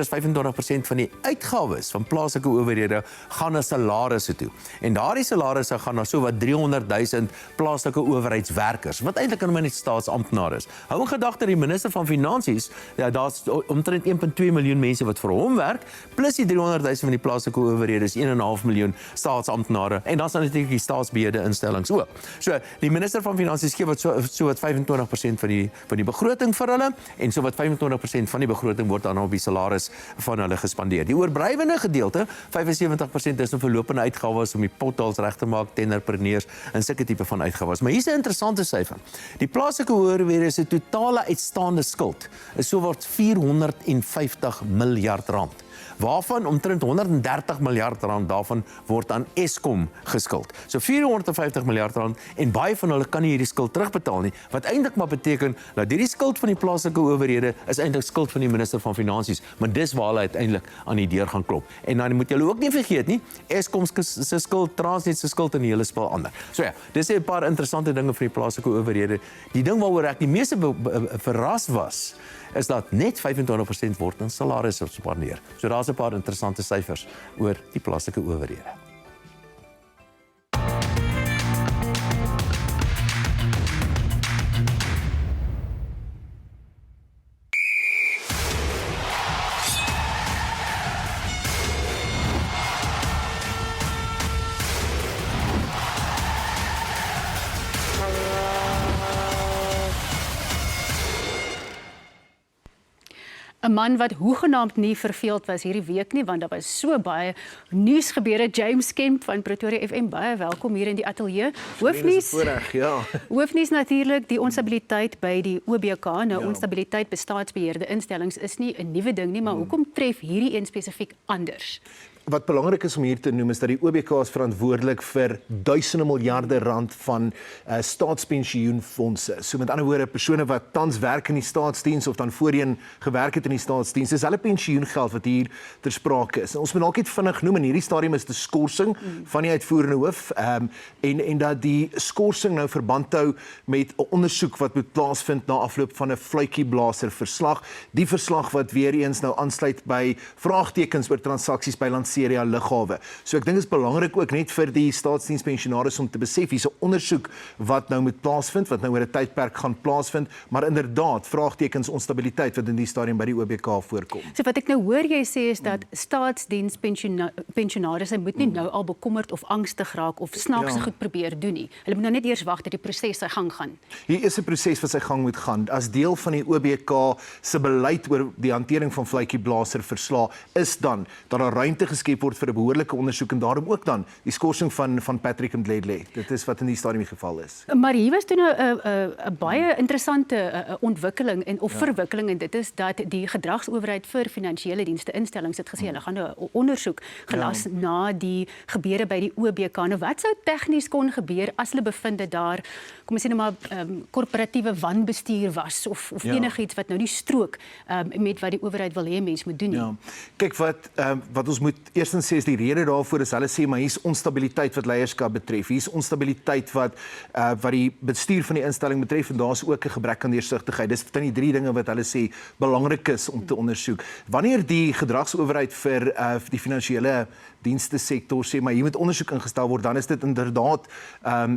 25% van die uitgawes van plaaslike owerhede gaan na salarisse toe. En daardie salarisse gaan na so wat 300,000 plaaslike owerheidswerkers, wat eintlik in net staatsamptenare is. Hou in gedagte die minister van Finansies, daar's omtrent 1.2 miljoen mense wat vir hom werk, plus die 300,000 van die plaaslike owerhede is 1.5 miljoen staatsamptenare en dan staan natuurlik die staatsbeheerde instellings ook. So die minister van Finansies gee wat so wat 25% van die begroting vir hulle en so wat 25% van die begroting word dan op die salaris van hulle gespandeer. Die oorblywende gedeelte, 75% is verlopende uitgawes om die potholes reg te maak, tenderpreneurs en sulke tipe van uitgawes. Maar hier's 'n interessante syfer. Die plaaslike owerhede se totale uitstaande skuld is sowat 450 miljard rand. Waarvan omtrent 130 miljard rand daarvan word aan Eskom geskuld. So 450 miljard rand en baie van hulle kan nie hierdie skuld terugbetaal nie, wat eintlik maar beteken dat hierdie skuld van die plaaslike owerhede is eintlik skuld van die minister van Finansies, maar dis waar hulle uiteindelik aan die deur gaan klop. En dan moet julle ook nie vergeet nie, Eskom se skuld, Transnet se skuld en die hele spul ander. So ja, dis 'n paar interessante dinge vir die plaaslike owerhede. Die ding waaroor ek die meeste verras was, is dat net 25% word in salarisse gespandeer. So daar's 'n paar interessante syfers oor die plaaslike owerhede. 'n man wat hoegenaamd nie verveeld was hierdie week nie, want daar was so baie nuus gebeure. James Kemp van Pretoria FM, baie welkom hier in die ateljee. Hoofnuus, ja. hoofnuus natuurlik die onstabiliteit by die OBK. Nou, onstabiliteit by staatsbeheerde instellings is nie 'n nuwe ding nie, maar hoekom tref hierdie een spesifiek anders? Wat belangrik is om hier te noem is dat die OBK is verantwoordelik vir duisende miljarde rand van staatspensioenfondse. So met ander woorde, persone wat tans werk in die staatsdiens of dan voorheen gewerk het in die staatsdiens, dis hulle pensioengeld wat hier ter sprake is. En ons moet dalk net vinnig noem in hierdie stadium is die skorsing van die uitvoerende hoof en dat die skorsing nou verband hou met 'n ondersoek wat moet plaasvind na afloop van 'n fluitjieblaser verslag. Die verslag wat weer eens nou aansluit by vraagtekens oor transaksies by lughawe. So ek dink dit is belangrik ook net vir die staatsdienspensionaris om te besef hier's 'n ondersoek wat nou moet plaasvind, wat nou oor 'n tydperk gaan plaasvind, maar inderdaad vraagtekens onstabiliteit wat in die stadium by die OBK voorkom. So wat ek nou hoor jy sê is dat staatsdienspensionarisse moet nie nou al bekommerd of angstig raak of snaakse goed probeer doen nie. Hulle moet nou net eers wag dat die proses sy gang gaan. Hier is 'n proses wat sy gang moet gaan. As deel van die OBK se beleid oor die hantering van fluitjieblaser verslae is dan dat daar ruimte geskep word vir 'n behoorlike ondersoek en daarom ook dan die skorsing van Patrick Mdledle. Dit is wat in die stadium die geval is. Maar hier was toe nou 'n baie interessante ontwikkeling of verwikkeling en dit is dat die gedragsowerheid vir finansiële dienste instellings het gesê hulle gaan nou 'n ondersoek gelas na die gebeure by die OBK. Nou wat sou tegnies kon gebeur as hulle bevind dat daar, kom ons sê nou maar korporatiewe wanbestuur was of enigiets wat nou nie strook met wat die owerheid wil hê mens moet doen nie. Ja. Kyk wat ons moet eerstens sê is die rede daarvoor is hulle sê maar hier's onstabiliteit wat leierskap betref. Hier's onstabiliteit wat die bestuur van die instelling betref en daar's ook 'n gebrek aan deursigtigheid. Dis van die 3 dinge wat hulle sê belangrik is om te ondersoek. Wanneer die gedragsowerheid vir die finansiële dienste sektor sê maar hier moet ondersoek ingestel word, dan is dit inderdaad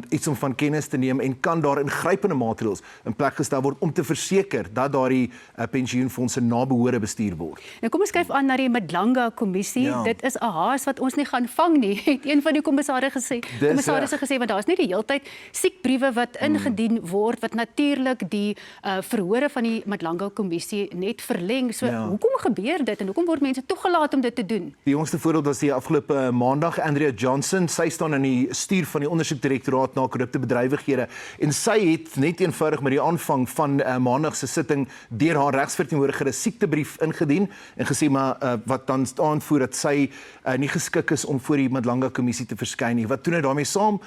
iets om van kennis te neem en kan daar ingrypende maatreëls in plek gestel word om te verseker dat daardie pensioenfondse na behore bestuur word. Nou kom ons skuif aan na die Madlanga kommissie. Ja. Dit is 'n haas wat ons nie gaan vang nie, het een van die kommissarisse gesê, want daar is nie die heeltyd siekbriewe wat ingedien word wat natuurlik die verhore van die Madlanga kommissie net verleng. So hoekom gebeur dit en hoekom word mense toegelaat om dit te doen? Die jongste voorbeeld was die afgelope maandag, Andrea Johnson, sy staan in die stuur van die ondersoekdirektoraat na korrupte bedrywighede en sy het net eenvoudig met die aanvang van maandag se sitting deur haar regsverteenwoordiger 'n siektebrief ingedien en gesê maar wat dan aanvoer dat sy nie geskik is om voor die Madlanga kommissie te verskyn nie. Wat toe nou daarmee saam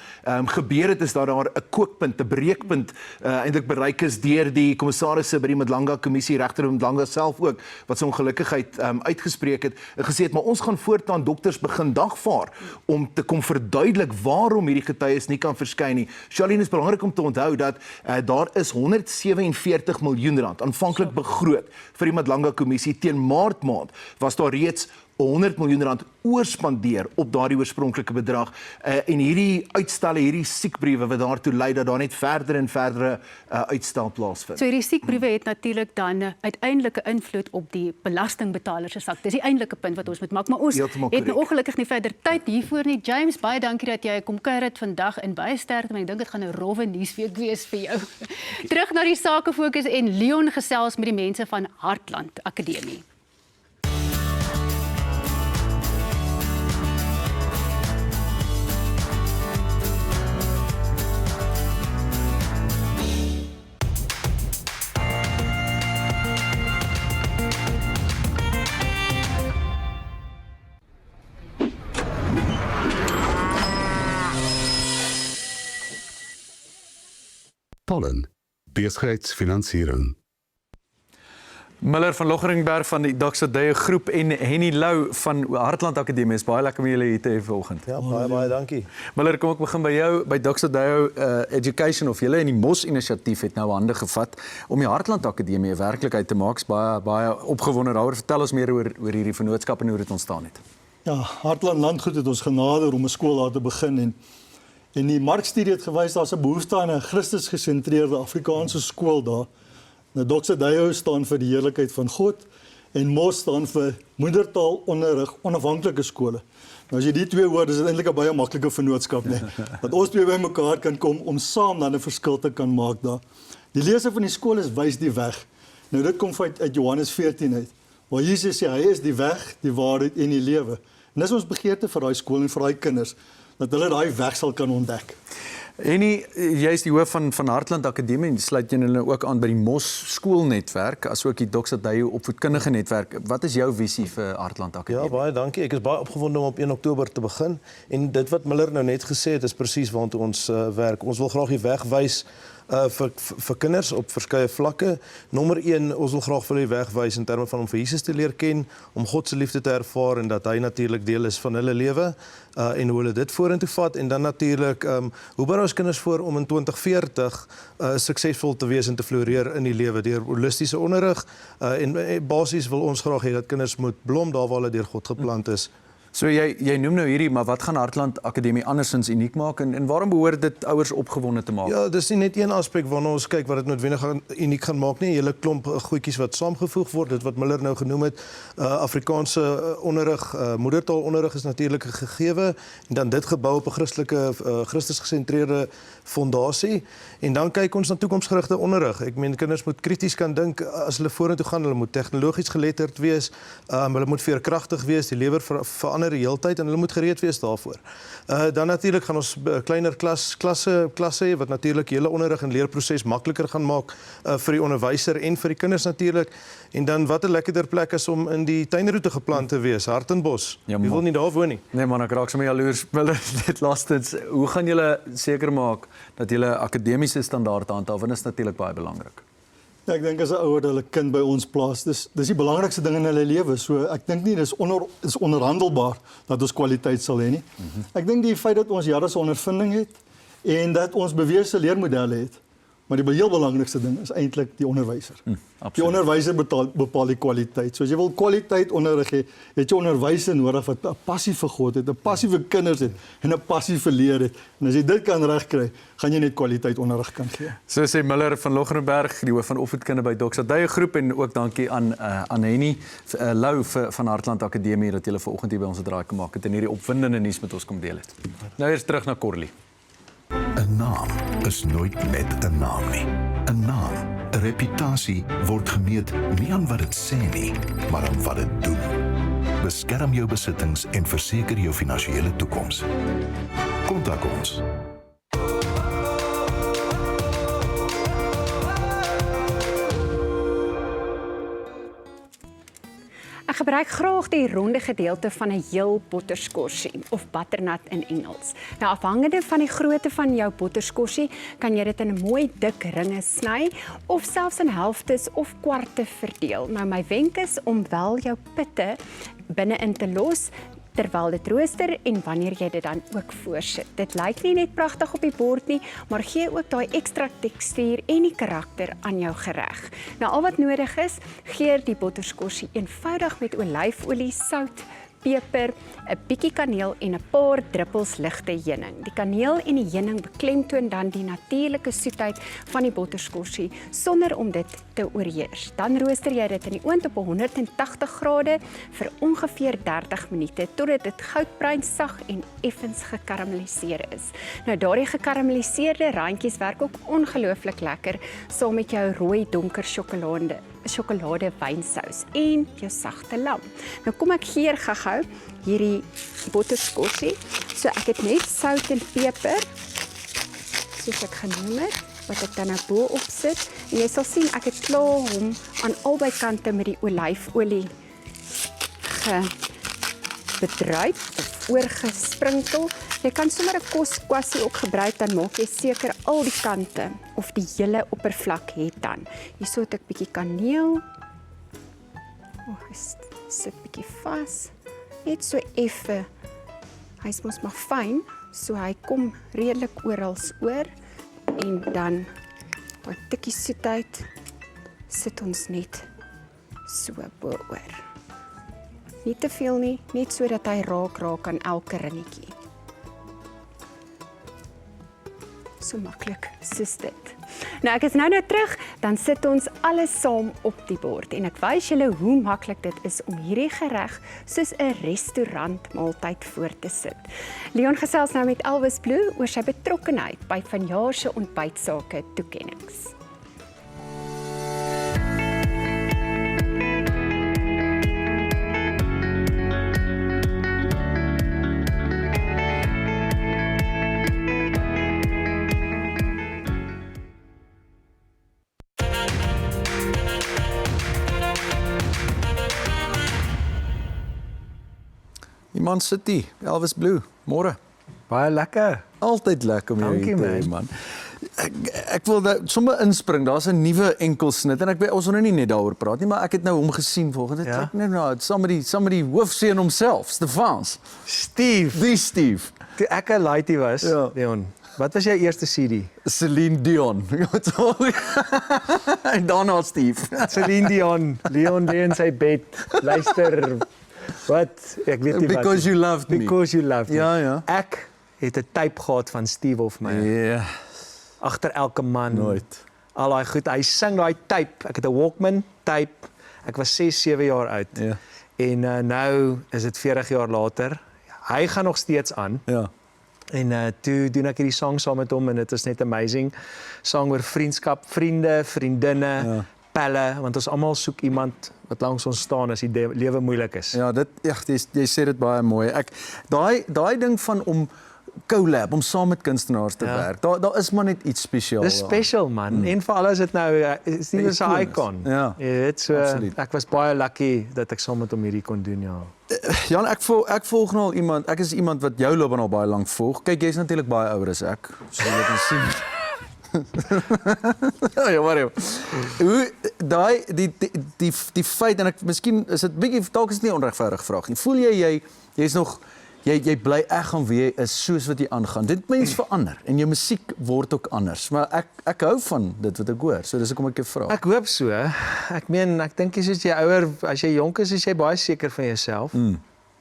gebeur het is dat daar 'n kookpunt, 'n breekpunt eintlik bereik is deur die kommissarisse by die Madlanga kommissie, regter Madlanga self ook wat sy ongelukkigheid uitgespreek het en gesê het maar ons gaan voortaan dokters begin dagvaar om te kom verduidelik waarom hierdie getuies nie kan verskyn nie. Charlene, is belangrik om te onthou dat daar is 147 miljoen rand aanvanklik begroot vir die Madlanga kommissie. Teen Maart maand was daar reeds 100 miljoen rand oorspandeer op daardie oorspronklike bedrag en hierdie uitstalle, hierdie siekbriewe wat daartoe lei dat daar net verder en verdere uitstel plaasvind. So hierdie siekbriewe het natuurlik dan uiteindelike invloed op die belastingbetaler se sak. Dis die eintlike punt wat ons moet maak, maar ons het nou ongelukkig nie verder tyd hiervoor nie. James, baie dankie dat jy kom kuier het vandag en baie sterkte, maar ek dink dit gaan 'n rowwe nuusweek wees vir jou. Terug na die sake fokus en Leon gesels met die mense van Hartland Akademie. Pollen, besigheidsfinansiering. Miller van Loggeringberg van die Dr. Deyo groep en Henny Lou van Hartland Akademie. Is baie lekker om julle hier te hê vanoggend. Ja, baie dankie. Miller, kom ek begin by jou by Dr. Deyo Education of julle in die MOS inisiatief het nou hande gevat om die Hartland Akademie 'n werklikheid te maak. Baie opgewonde daaroor. Vertel ons meer oor hierdie vennootskap en hoe dit ontstaan het. Ja, Hartland Landgoed het ons genader om 'n skool daar te begin en die markstudie het gewys daar's 'n behoefte aan 'n Christus gesentreerde Afrikaanse skool daar. Nou Dr. Deyo staan vir die heerlikheid van God en MOS staan vir moedertaalonderrig onafhanklike skole. Nou as jy die twee hoor, is dit eintlik 'n baie maklike vennootskap, nee. Dat ons twee bymekaar kan kom om saam dan 'n verskil te kan maak daar. Die lese van die skool is wys die weg. Nou dit kom uit Johannes 14 uit. Maar Jesus sê, hy is die weg, die waarheid en die lewe. En dis ons begeerte vir daai skool en vir daai kinders, dat hulle daai weg sal kan ontdek. Annie, jy is die hoof van Hartland Akademie en sluit jy nou ook aan by die Mos skoolnetwerk, asook die Doxa Dayo opvoedkundige netwerk. Wat is jou visie vir Hartland Akademie? Ja, baie dankie. Ek is baie opgewonde om op 1 Oktober te begin en dit wat Miller nou net gesê het is presies waartoe ons werk. Ons wil graag die weg wys vir kinders op verskeie vlakke. Nommer 1, ons wil graag vir die weg wys in terme van om vir Jesus te leer ken, om God se liefde te ervaar en dat hy natuurlik deel is van hulle lewe en hoe hulle dit vorentoe vat en dan natuurlik hoe berei ons kinders voor om in 2040 suksesvol te wees en te floreer in die lewe deur holistiese onderrig en basies wil ons graag hê dat kinders moet blom daar waar hulle deur God geplant is. So jy noem nou hierdie, maar wat gaan Hartland Akademie andersins uniek maak en waarom behoort dit ouers opgewonde te maak? Ja, dis nie net een aspek waarna ons kyk wat dit noodwendig uniek gaan maak nie, 'n hele klomp goedjies wat saamgevoeg word, dit wat Miller nou genoem het, Afrikaanse onderrig, moedertaalonderrig is natuurlik 'n gegewe en dan dit gebou op 'n Christus gesentreerde fondasie en dan kyk ons na toekomsgerigte onderrig. Ek meen kinders moet krities kan dink as hulle vorentoe gaan, hulle moet tegnologies geletterd wees, hulle moet veerkragtig wees, die lewe verander die heeltyd en hulle moet gereed wees daarvoor. Dan natuurlik gaan ons kleiner klasse hê wat natuurlik die hele onderrig en leerproses makliker gaan maak vir die onderwyser en vir die kinders natuurlik. En dan wat 'n lekkerder plek is om in die tuinroete geplant te wees, Hartenbos. Ja, Wie wil nie daar woon nie? Nee man, ek raak sommer jaloers. Miller, net laastens, hoe gaan julle seker maak dat julle akademiese standaarde handhaaf? En is natuurlik baie belangrik. Ja, ek dink as 'n ouer hulle kind by ons plaas, dis die belangrikste ding in hulle lewe. So ek dink nie dis onderhandelbaar dat ons kwaliteit sal hê nie. Ek dink die feit dat ons jare se ondervinding het en dat ons bewese leermodelle het. Maar die heel belangrikste ding is eintlik die onderwyser. Die onderwyser bepaal die kwaliteit. So as jy wil kwaliteit onderrig hê, het jy onderwysers nodig wat 'n passie vir God het, 'n passie vir kinders het en 'n passie vir leer het. En as jy dit kan regkry, gaan jy net kwaliteit onderrig kan gee. So sê Miller van Logrenberg, die hoof van opvoedkunde by Doxa Dayo groep en ook dankie aan Henny Lou van Hartland Akademie dat julle vanoggend hier by ons 'n draai gemaak het en hierdie opwindende nuus met ons kom deel het. Nou eers terug na Corlie. 'n Naam is nooit net 'n naam nie. 'n Naam, 'n reputasie word gemeet nie aan wat dit sê nie, maar aan wat dit doen. Beskerm jou besittings en verseker jou finansiële toekoms. Kontak ons. Ek gebruik graag die ronde gedeelte van 'n heel botterskorsie of butternut in Engels. Nou afhangende van die grootte van jou botterskorsie, kan jy dit in mooi dik ringe sny of selfs in helftes of kwarte verdeel. Nou my wenk is om wel jou pitte binne-in te los terwyl dit rooster en wanneer jy dit dan ook voorsit. Dit lyk nie net pragtig op die bord nie, maar gee ook daai ekstra tekstuur en die karakter aan jou gereg. Nou al wat nodig is, geur die botterskorsie eenvoudig met olyfolie, sout, peper, 'n bietjie kaneel en 'n paar druppels ligte heuning. Die kaneel en die heuning beklemtoon dan die natuurlike soetheid van die botterskorsie sonder om dit te oorheers. Dan rooster jy dit in die oond op 180 grade vir ongeveer 30 minute totdat dit goudbruin, sag en effens gekarameliseer is. Nou daardie gekarameliseerde randjies werk ook ongelooflik lekker saam met jou rooi donker sjokolade wynsous en jou sagte lam. Nou kom ek geur gou hierdie botterskorsie. So ek het net sout en peper soos ek genoem het wat ek dan nou bo-op sit en jy sal sien ek het klaar hom aan albei kante met die olyfolie bedruip of oorgesprinkel. Jy kan sommer 'n koskwassie ook gebruik, dan maak jy seker al die kante of die hele oppervlak het dan. Hierso het ek bietjie kaneel. Hy sit bietjie vas. Net so effe. Hy's mos maar fyn, so hy kom redelik oral oor en dan daai tikkie soetheid sit ons net so bo-oor. Nie te veel nie, net sodat hy raak aan elke rinnetjie. So maklik soos dit. Nou ek is nou terug, dan sit ons alles saam op die bord en ek wys julle hoe maklik dit is om hierdie gereg soos 'n restaurantmaaltyd voor te sit. Leon gesels nou met Elvis Blue oor sy betrokkenheid by vanjaar se ontbytsake toekennings. Iman City, Elvis Blue, môre. Baie lekker. Altyd lekker om jou Dankie, hier te hê, man. Ek wil sommer inspring. Daar's 'n nuwe enkelsnit en ons wil nou nie net daaroor praat nie, maar ek het nou hom gesien volgende. Ja? Ek nou nou, somebody hoofseun homself, Stefans. Steve. Die Steve. Toe ek 'n laaitie was, Leon, wat was jou eerste CD? Celine Dion. En daarna Steve. Celine Dion, Leon lê in sy bed, luister. Wat? Ek weet nie wat. Because you loved me. Because you loved me. Ja, ja. Ek het 'n tape gehad van Steve Hofmeyer. Ja. Agter elke man. Nooit. Al daai goed, hy sing daai tape. Ek het 'n Walkman tape. Ek was 6, 7 jaar oud. Ja. En nou is dit 40 jaar later. Hy gaan nog steeds aan. Ja. En toe doen ek hierdie song saam met hom en dit is net amazing. Song oor vriendskap, vriende, vriendinne, pelle, want ons almal soek iemand wat langs ons staan as die lewe moeilik is. Ja, jy sê dit baie mooi. Daai ding van om collab, om saam met kunstenaars te werk. Daar is maar net iets spesiaals. Dis special man. En veral as dit nou is nie so 'n icon. Ja. Jy weet so Absoluut. ek was baie lucky dat ek saam met hom hierdie kon doen, ja. Jan, ek volg nou al iemand. Ek is iemand wat jou loopbaan al baie lank volg. Kyk, jy's natuurlik baie ouer as ek. So jy kan sien. Ja, maar hoe die feit en ek miskien is dit bietjie dalk is dit nie onregverdig vraag nie. Voel jy's nog jy bly ek gaan wie jy is soos wat jy aangaan. Dit mens verander en jou musiek word ook anders. Maar ek hou van dit wat ek hoor. So dis hoekom ek jou vra. Ek hoop so. Ek meen, ek dink as jy ouer, as jy jonk is jy baie seker van jouself.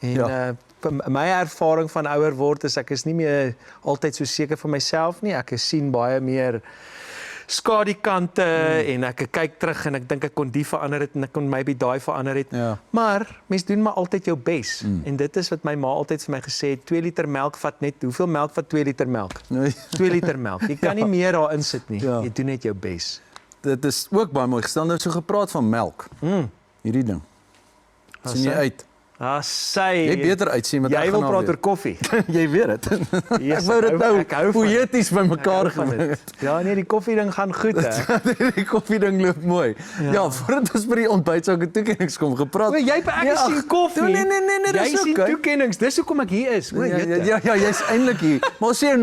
En my ervaring van ouer word is ek is nie meer altyd so seker van myself nie. Ek sien baie meer skadukante en ek kyk terug en ek dink ek kon die verander het en ek kon maybe daai verander het. Ja. Maar mens doen maar altyd jou bes. En dit is wat my ma altyd vir my gesê het, 2 liter melk vat net, hoeveel melk vat 2 liter melk? 2 liter melk. Jy kan nie meer daarin sit nie. Jy doen net jou bes. Dit is ook baie mooi gestel. Nou so gepraat van melk. Hierdie ding. Sien jy uit? Jy beter uitsien met jy wil praat oor koffie. Jy weet dit. Ek wou dit nou poëties bymekaar gebring. Ja, nee, die koffie ding gaan goed hè. Die koffie ding loop mooi. Ja, voordat ons by die ontbytsake toekennings kom gepraat. Ek sien koffie. Nee, jy sien toekennings. Dis hoekom ek hier is. Ja, jy's eintlik hier. Maar as jy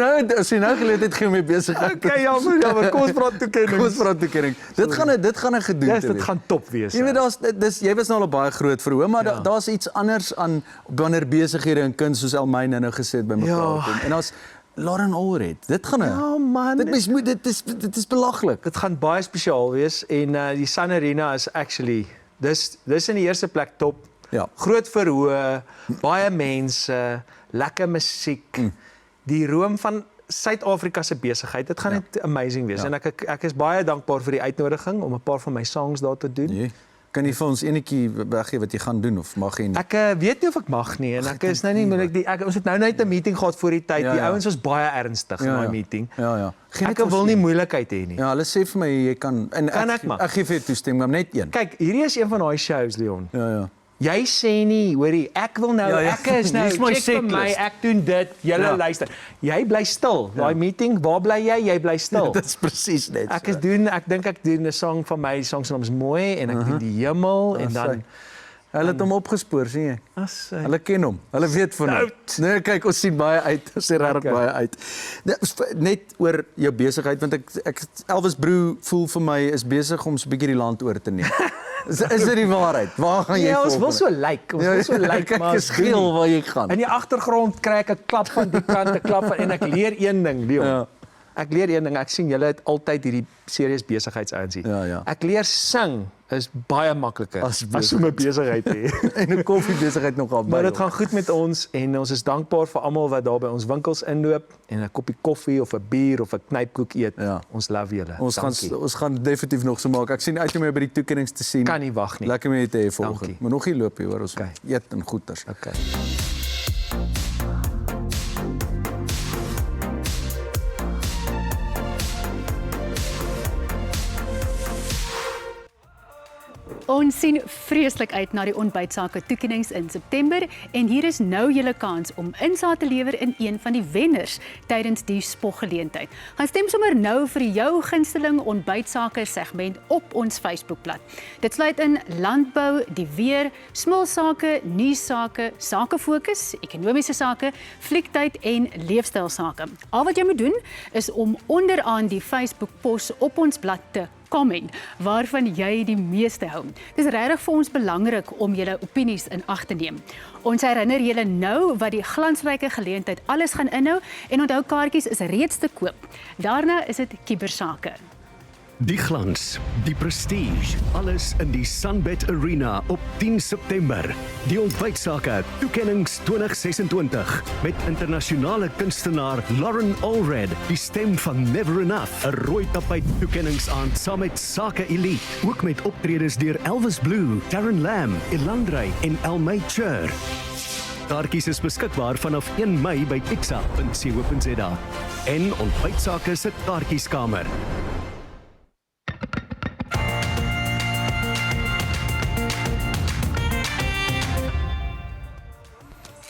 nou geleentheid gee om mee besig te Okay, jammer, kom ons praat toekennings. Kom ons praat toekennings. Dit gaan 'n gedoen wees. Dit gaan top wees. Jy weet jy was nou al baie groot verhoor, maar daar's iets anders aan wanneer besighede en kuns soos Elmyn nou gesê het bymekaar kom. En as Lauren Allred, dit gaan dit is belaglik. Dit gaan baie spesiaal wees en die Sun Arena is actually dis in die eerste plek top. Ja. Groot verhoor, baie mense, lekker musiek. Die room van Suid-Afrika se besigheid. Dit gaan net amazing wees en ek is baie dankbaar vir die uitnodiging om 'n paar van my songs daar te doen. Kan jy vir ons enetjie weggee wat jy gaan doen of mag jy nie? Ek weet nie of ek mag nie en ek is nou nie moeilik ons het nou net 'n meeting gehad voor die tyd. Die ouens was baie ernstig in daai meeting. Ja. Ek wil nie moeilikheid hê nie. Ja, hulle sê vir my jy kan en ek gee vir jou toestemming, maar net een. Kyk, hierdie is een van daai shows, Leon. Ja. Jy sê nie, hoorie, ek wil nou, ek is nou, check vir my, ek doen dit, julle luister. Jy bly stil. Daai meeting, waar bly jy? Jy bly stil. Dit is presies net. Ek dink ek doen 'n song van my, song se naam is Mooi en ek doen die hemel en dan hulle het hom opgespoor, sien jy? Hulle ken hom. Hulle weet van hom. Nee, kyk, ons sien baie uit. Ons sien regtig baie uit. Net oor jou besigheid want ek Elvis Brew voel vir my is besig om so 'n bietjie die land oor te neem. Is dit die waarheid? Waar gaan jy? Ja, ons wil so lyk. Ons wil so lyk, maar ek skeel waar jy gaan. In die agtergrond kry ek 'n klap van die kant, 'n klap van en ek leer een ding, Leon. Ek leer een ding, ek sien julle het altyd hierdie serieus besigheidsouens hier. Ja. Ek leer sing is baie makliker as om 'n besigheid te hê. En 'n koffiebesigheid nogal baie. Maar dit gaan goed met ons en ons is dankbaar vir almal wat daar by ons winkels inloop en 'n koppie koffie of 'n bier of 'n knypkoek eet. Ja. Ons love julle. Ons gaan definitief nog so maak. Ek sien uit om jou by die toekennings te sien. Kan nie wag nie. Lekker om jou te hê volgende. Maar nog nie loop hier hoor, ons eet en goeters. Okay. Ons sien vreeslik uit na die ontbytsake toekennings in September en hier is nou julle kans om insaag te lewer in een van die wenners tydens die spoggeleentheid. Gaan stem sommer nou vir jou gunsteling ontbytsake segment op ons Facebookblad. Dit sluit in landbou, die weer, smulsake, nuussake, sakefokus, ekonomiese sake, fliektyd en leefstylsake. Al wat jy moet doen is om onderaan die Facebook-pos op ons blad te comment waarvan jy die meeste hou. Dit is regtig vir ons belangrik om julle opinies in ag te neem. Ons herinner julle nou wat die glansryke geleentheid alles gaan inhou en onthou kaartjies is reeds te koop. Daarna is dit kubersake. Die glans, die prestige, alles in die Sunbet Arena op 10 September. Die ontbytsake toekennings 2026 met internasionale kunstenaar Lauren Allred, die stem van Never Enough, 'n rooi tapijt toekenningsaand saam met Sake Elite, ook met optredes deur Elvis Blue, Darren Lam, Elandrey en Elmay Chur. Kaartjies is beskikbaar vanaf 1 Mei by pixa.co.za en ontbytsake se kaartjieskamer.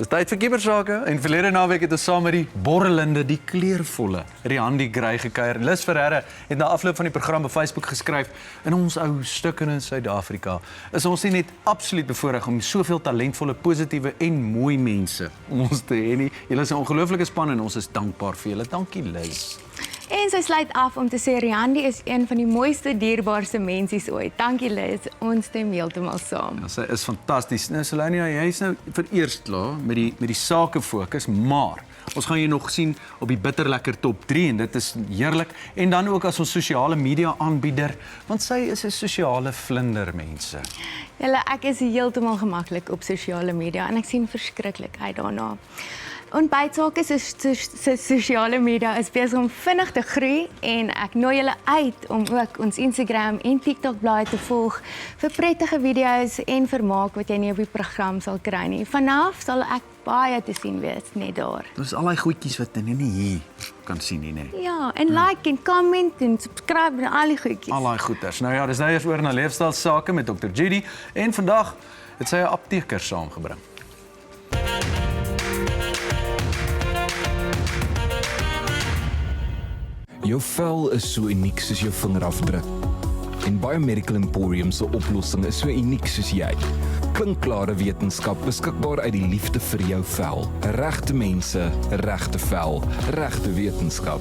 Dis tyd vir kubersake en verlede naweek het ons saam met die borrelende, die kleurvolle Riandi Grey gekuier. Lis Ferreira het na afloop van die program op Facebook geskryf: "In ons ou stukke in Suid-Afrika is ons nie net absoluut bevoorreg om soveel talentvolle, positiewe en mooi mense om ons te hê nie. Julle is 'n ongelooflike span en ons is dankbaar vir julle. Dankie Lis." En sy sluit af om te sê Riandi is een van die mooiste, dierbaarste mensies ooit. Dankie Liz, ons stem heeltemal saam. Ja, sy is fantasties. Nou Selenia, jy is nou vereers klaar met die sake fokus, maar ons gaan jou nog sien op die bitterlekker top 3 en dit is heerlik. En dan ook as ons sosiale media aanbieder, want sy is 'n sosiale vlinder, mense. Julle, ek is heeltemal gemaklik op sosiale media en ek sien verskriklik uit daarna. Ontbytsake se sosiale media is besig om vinnig te groei en ek nooi julle uit om ook ons Instagram en TikTok blaai te volg vir prettige video's en vermaak wat jy nie op die program sal kry nie. Vanaf sal ek baie te sien wees net daar. Dis al die goedjies wat jy nie hier kan sien nie, nee. Ja, en like en comment en subscribe en al die goedjies. Al die goeders. Nou ja, dis nou eers oor na leefstylsake met Dr. Judy en vandag het sy 'n apteker saamgebring. Jou vel is so uniek soos jou vingerafdruk. En baie Medical Emporium se oplossing is so uniek soos jy. Klinkklare wetenskap beskikbaar uit die liefde vir jou vel. Regte mense, regte vel, regte wetenskap.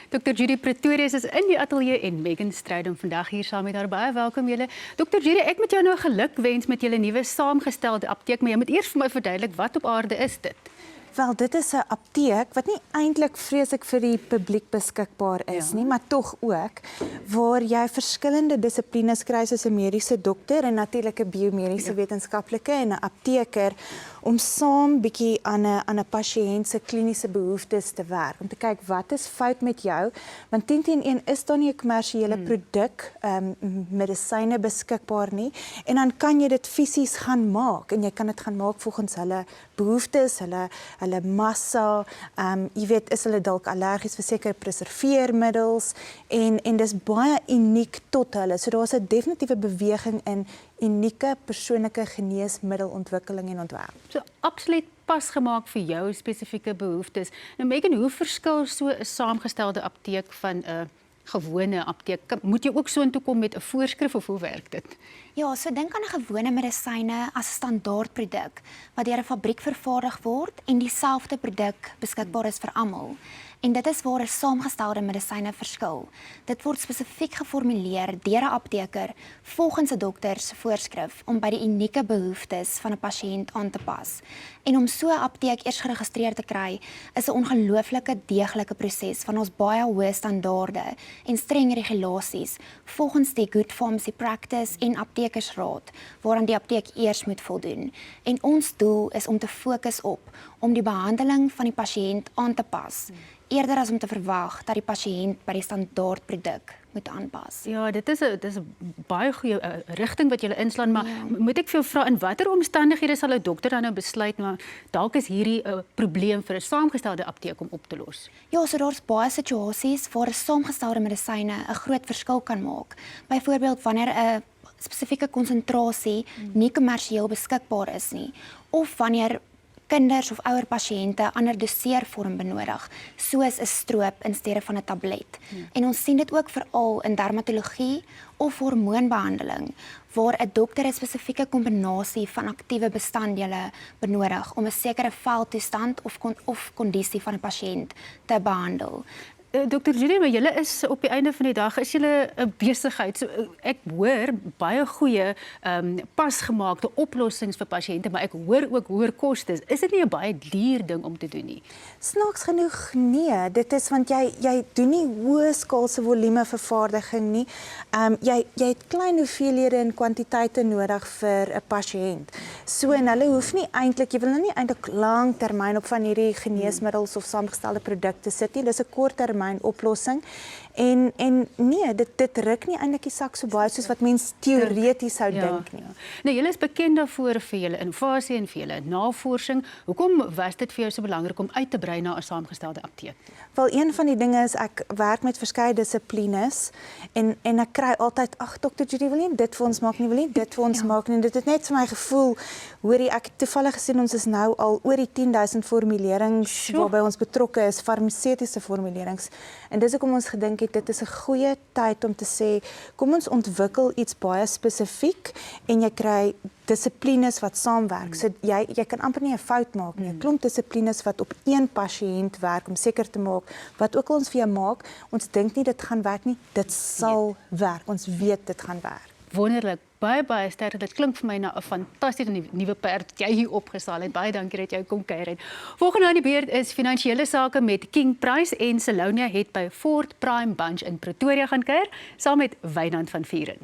Dr. Judy Pretorius is in die ateljee en Megan Strydom vandag hier saam met haar. Baie welkom julle. Dr. Judy, ek moet jou nou gelukwens met julle nuwe saamgestelde apteek, maar jy moet eers vir my verduidelik wat op aarde is dit? Wel, dit is 'n apteek wat nie eintlik vreeslik vir die publiek beskikbaar is nie, maar tog ook waar jy verskillende dissiplines kry soos 'n mediese dokter en natuurlik 'n biomediese wetenskaplike en 'n apteker om saam bietjie aan 'n pasiënt se kliniese behoeftes te werk om te kyk wat is fout met jou, want 10-1 is daar nie 'n kommersiële produk, medisyne beskikbaar nie en dan kan jy dit fisies gaan maak en jy kan dit gaan maak volgens hulle behoeftes, hulle massa, jy weet, is hulle dalk allergies vir sekere preserveermiddels en dis baie uniek tot hulle. So daar's 'n definitiewe beweging in unieke persoonlike geneesmiddelontwikkeling en ontwerp. So absoluut pasgemaak vir jou spesifieke behoeftes. Nou Megan, hoe verskil so 'n saamgestelde apteek van 'n gewone apteek? Moet jy ook so intoe kom met 'n voorskrif of hoe werk dit? Ja, so dink aan 'n gewone medisyne as 'n standaardproduk wat deur 'n fabriek vervaardig word en dieselfde produk beskikbaar is vir almal. En dit is waar 'n saamgestelde medisyne verskil. Dit word spesifiek geformuleer deur 'n apteker volgens 'n dokter se voorskrif om by die unieke behoeftes van 'n pasiënt aan te pas. En om so 'n apteek eers geregistreer te kry, is 'n ongelooflike deeglike proses van ons baie hoë standaarde en streng regulasies volgens die Good Pharmacy Practice en Aptekersraad waaraan die apteek eers moet voldoen. En ons doel is om te fokus op om die behandeling van die pasiënt aan te pas, eerder as om te verwag dat die pasiënt by die standaardproduk moet aanpas. Ja, dit is 'n baie goeie rigting wat jy inslaan, maar moet ek vir jou vra in watter omstandighede sal 'n dokter dan nou besluit maar dalk is hierdie 'n probleem vir 'n saamgestelde apteek om op te los? Ja, so daar's baie situasies waar saamgestelde medisyne 'n groot verskil kan maak. Byvoorbeeld wanneer 'n spesifieke konsentrasie nie kommersieel beskikbaar is nie, of wanneer kinders of ouer pasiënte ander doseervorm benodig, soos 'n stroop in steede van 'n tablet. En ons sien dit ook veral in dermatologie of hormoonbehandeling, waar 'n dokter 'n spesifieke kombinasie van aktiewe bestanddele benodig om 'n sekere veltoestand of kondisie van 'n pasiënt te behandel. Dr. Julie, maar julle is op die einde van die dag is julle 'n besigheid. So, ek hoor baie goeie pasgemaakte oplossings vir pasiënte, maar ek hoor ook hoër kostes. Is dit nie 'n baie duur ding om te doen nie? Snaaks genoeg nee, dit is want jy doen nie hoë skaalse volume vervaardiging nie. Jy het klein hoeveelhede en kwantiteite nodig vir 'n pasiënt. So en hulle hoef nie eintlik, jy wil nou nie eintlik langtermyn op van hierdie geneesmiddels of saamgestelde produkte sit nie. Dis 'n korttermyn oplossing. En nee, dit ruk nie eintlik die sak so baie soos wat mens teoreties sou dink nie. Nou, julle is bekend daarvoor vir julle innovasie en vir julle navorsing. Hoekom was dit vir jou so belangrik om uit te brei na 'n saamgestelde apteek? Wel, een van die dinge is ek werk met verskeie dissiplines en ek kry altyd, ag Dr. Judy, wil nie dit vir ons maak nie, wil nie dit vir ons maak nie. Dit het net vir my gevoel, hoorie, ek het toevallig gesien ons is nou al oor die 10,000 formulerings waarby ons betrokke is, farmaseutiese formulerings. En dis hoekom ons gedink het dit is 'n goeie tyd om te sê, kom ons ontwikkel iets baie spesifiek en jy kry dissiplines wat saamwerk. So jy kan amper nie 'n fout maak nie. 'n Klomp dissiplines wat op een pasiënt werk om seker te maak wat ook al ons vir jou maak, ons dink nie dit gaan werk nie, dit sal werk. Ons weet dit gaan werk. Wonderlik. Baie sterk. Dit klink vir my na 'n fantastiese nuwe perd wat jy hier opgesaal het. Baie dankie dat jy kom kuier het. Volgende aan die beurt is finansiële sake met King Price en Salonia het by Fort Prime Bunch in Pretoria gaan kuier saam met Wynand van Vuren.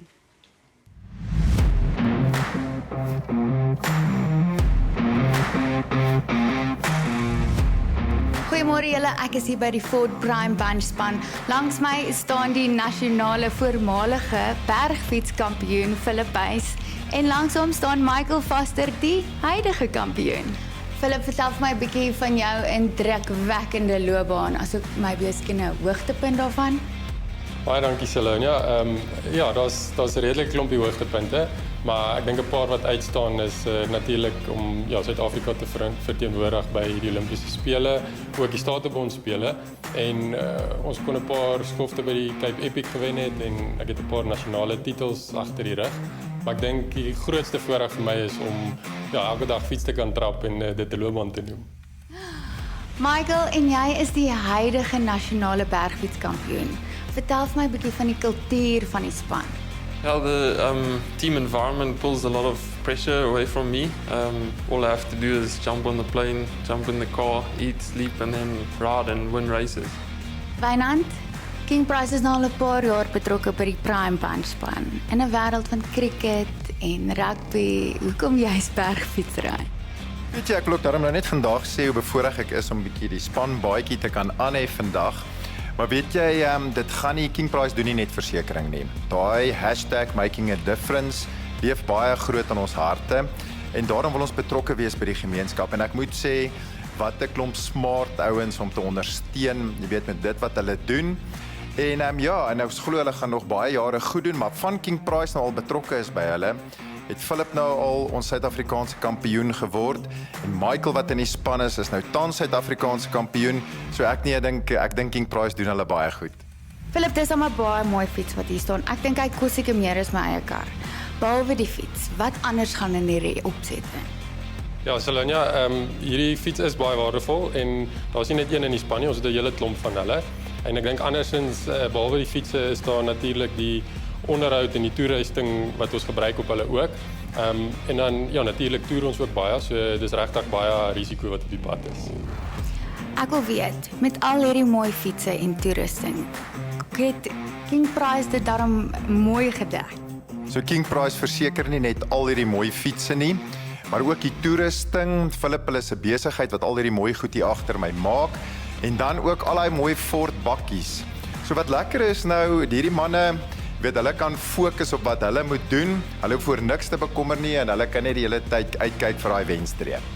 Goeiemôre julle, ek is hier by die Fort Prime Bunch span. Langs my staan die nasionale voormalige bergfietskampioen Philip Buys en langs hom staan Michael Foster, die huidige kampioen. Philip, vertel vir my 'n bietjie van jou indrukwekkende loopbaan, asook my miskien 'n hoogtepunt daarvan. Baie dankie Salonia. Ja, daar's redelik klompie hoogtepunte, maar ek dink 'n paar wat uitstaan is natuurlik om Suid-Afrika te verteenwoordig by die Olimpiese spele, ook die Statebond spele en ons kon 'n paar skofte by die Cape Epic gewen het en ek het 'n paar nasionale titels agter die rug. Maar ek dink die grootste voorreg vir my is om elke dag fiets te kan trap en dit 'n loopbaan te noem. Michael, en jy is die huidige nasionale bergfietskampioen. Vertel vir my 'n bietjie van die kultuur van die span. Yeah, the team environment pulls a lot of pressure away from me. All I have to do is jump on the plane, jump in the car, eat, sleep and then ride and win races. Wynand, King Price is nou al 'n paar jaar betrokke by die Prime Bunch span. In 'n wêreld van cricket en rugby, hoekom jy's bergfietsry? Weet jy, ek wil ook daarom nou net vandag sê hoe bevoorreg ek is om 'n bietjie die span baadjie te kan aanhef vandag. Maar weet jy, dit gaan nie, King Price doen nie net versekering nie. Daai #making a difference leef baie groot in ons harte en daarom wil ons betrokke wees by die gemeenskap. En ek moet sê, wat 'n klomp smart ouens om te ondersteun, jy weet, met dit wat hulle doen. En en ons glo hulle gaan nog baie jare goed doen, maar van King Price nou al betrokke is by hulle, het Philip nou al ons Suid-Afrikaanse kampioen geword en Michael wat in die span is nou tans Suid-Afrikaanse kampioen. So ek dink King Price doen hulle baie goed. Philip, dis 'n baie mooi fiets wat hier staan. Ek dink hy kos seker meer as my eie kar. Behalwe die fiets, wat anders gaan in hierdie opset in? Ja, Salonia, hierdie fiets is baie waardevol en daar's nie net een in die span nie, ons het 'n hele klomp van hulle. En ek dink andersins behalwe die fietsse is daar natuurlik die onderhoud en die toerusting wat ons gebruik op hulle ook. En dan natuurlik toer ons ook baie, so dis regtig baie risiko wat op die pad is. Ek wil weet, met al hierdie mooi fietsse en toerusting, het King Price dit daarom mooi gedek. So King Price verseker nie net al hierdie mooi fietsse nie, maar ook die toerusting. Philip, hulle is 'n besigheid wat al hierdie mooi goed hier agter my maak en dan ook al daai mooi Ford bakkies. So wat lekker is nou, hierdie manne weet hulle kan fokus op wat hulle moet doen. Hulle hoef voor niks te bekommer nie en hulle kan net die hele tyd uitkyk vir daai wenstreep.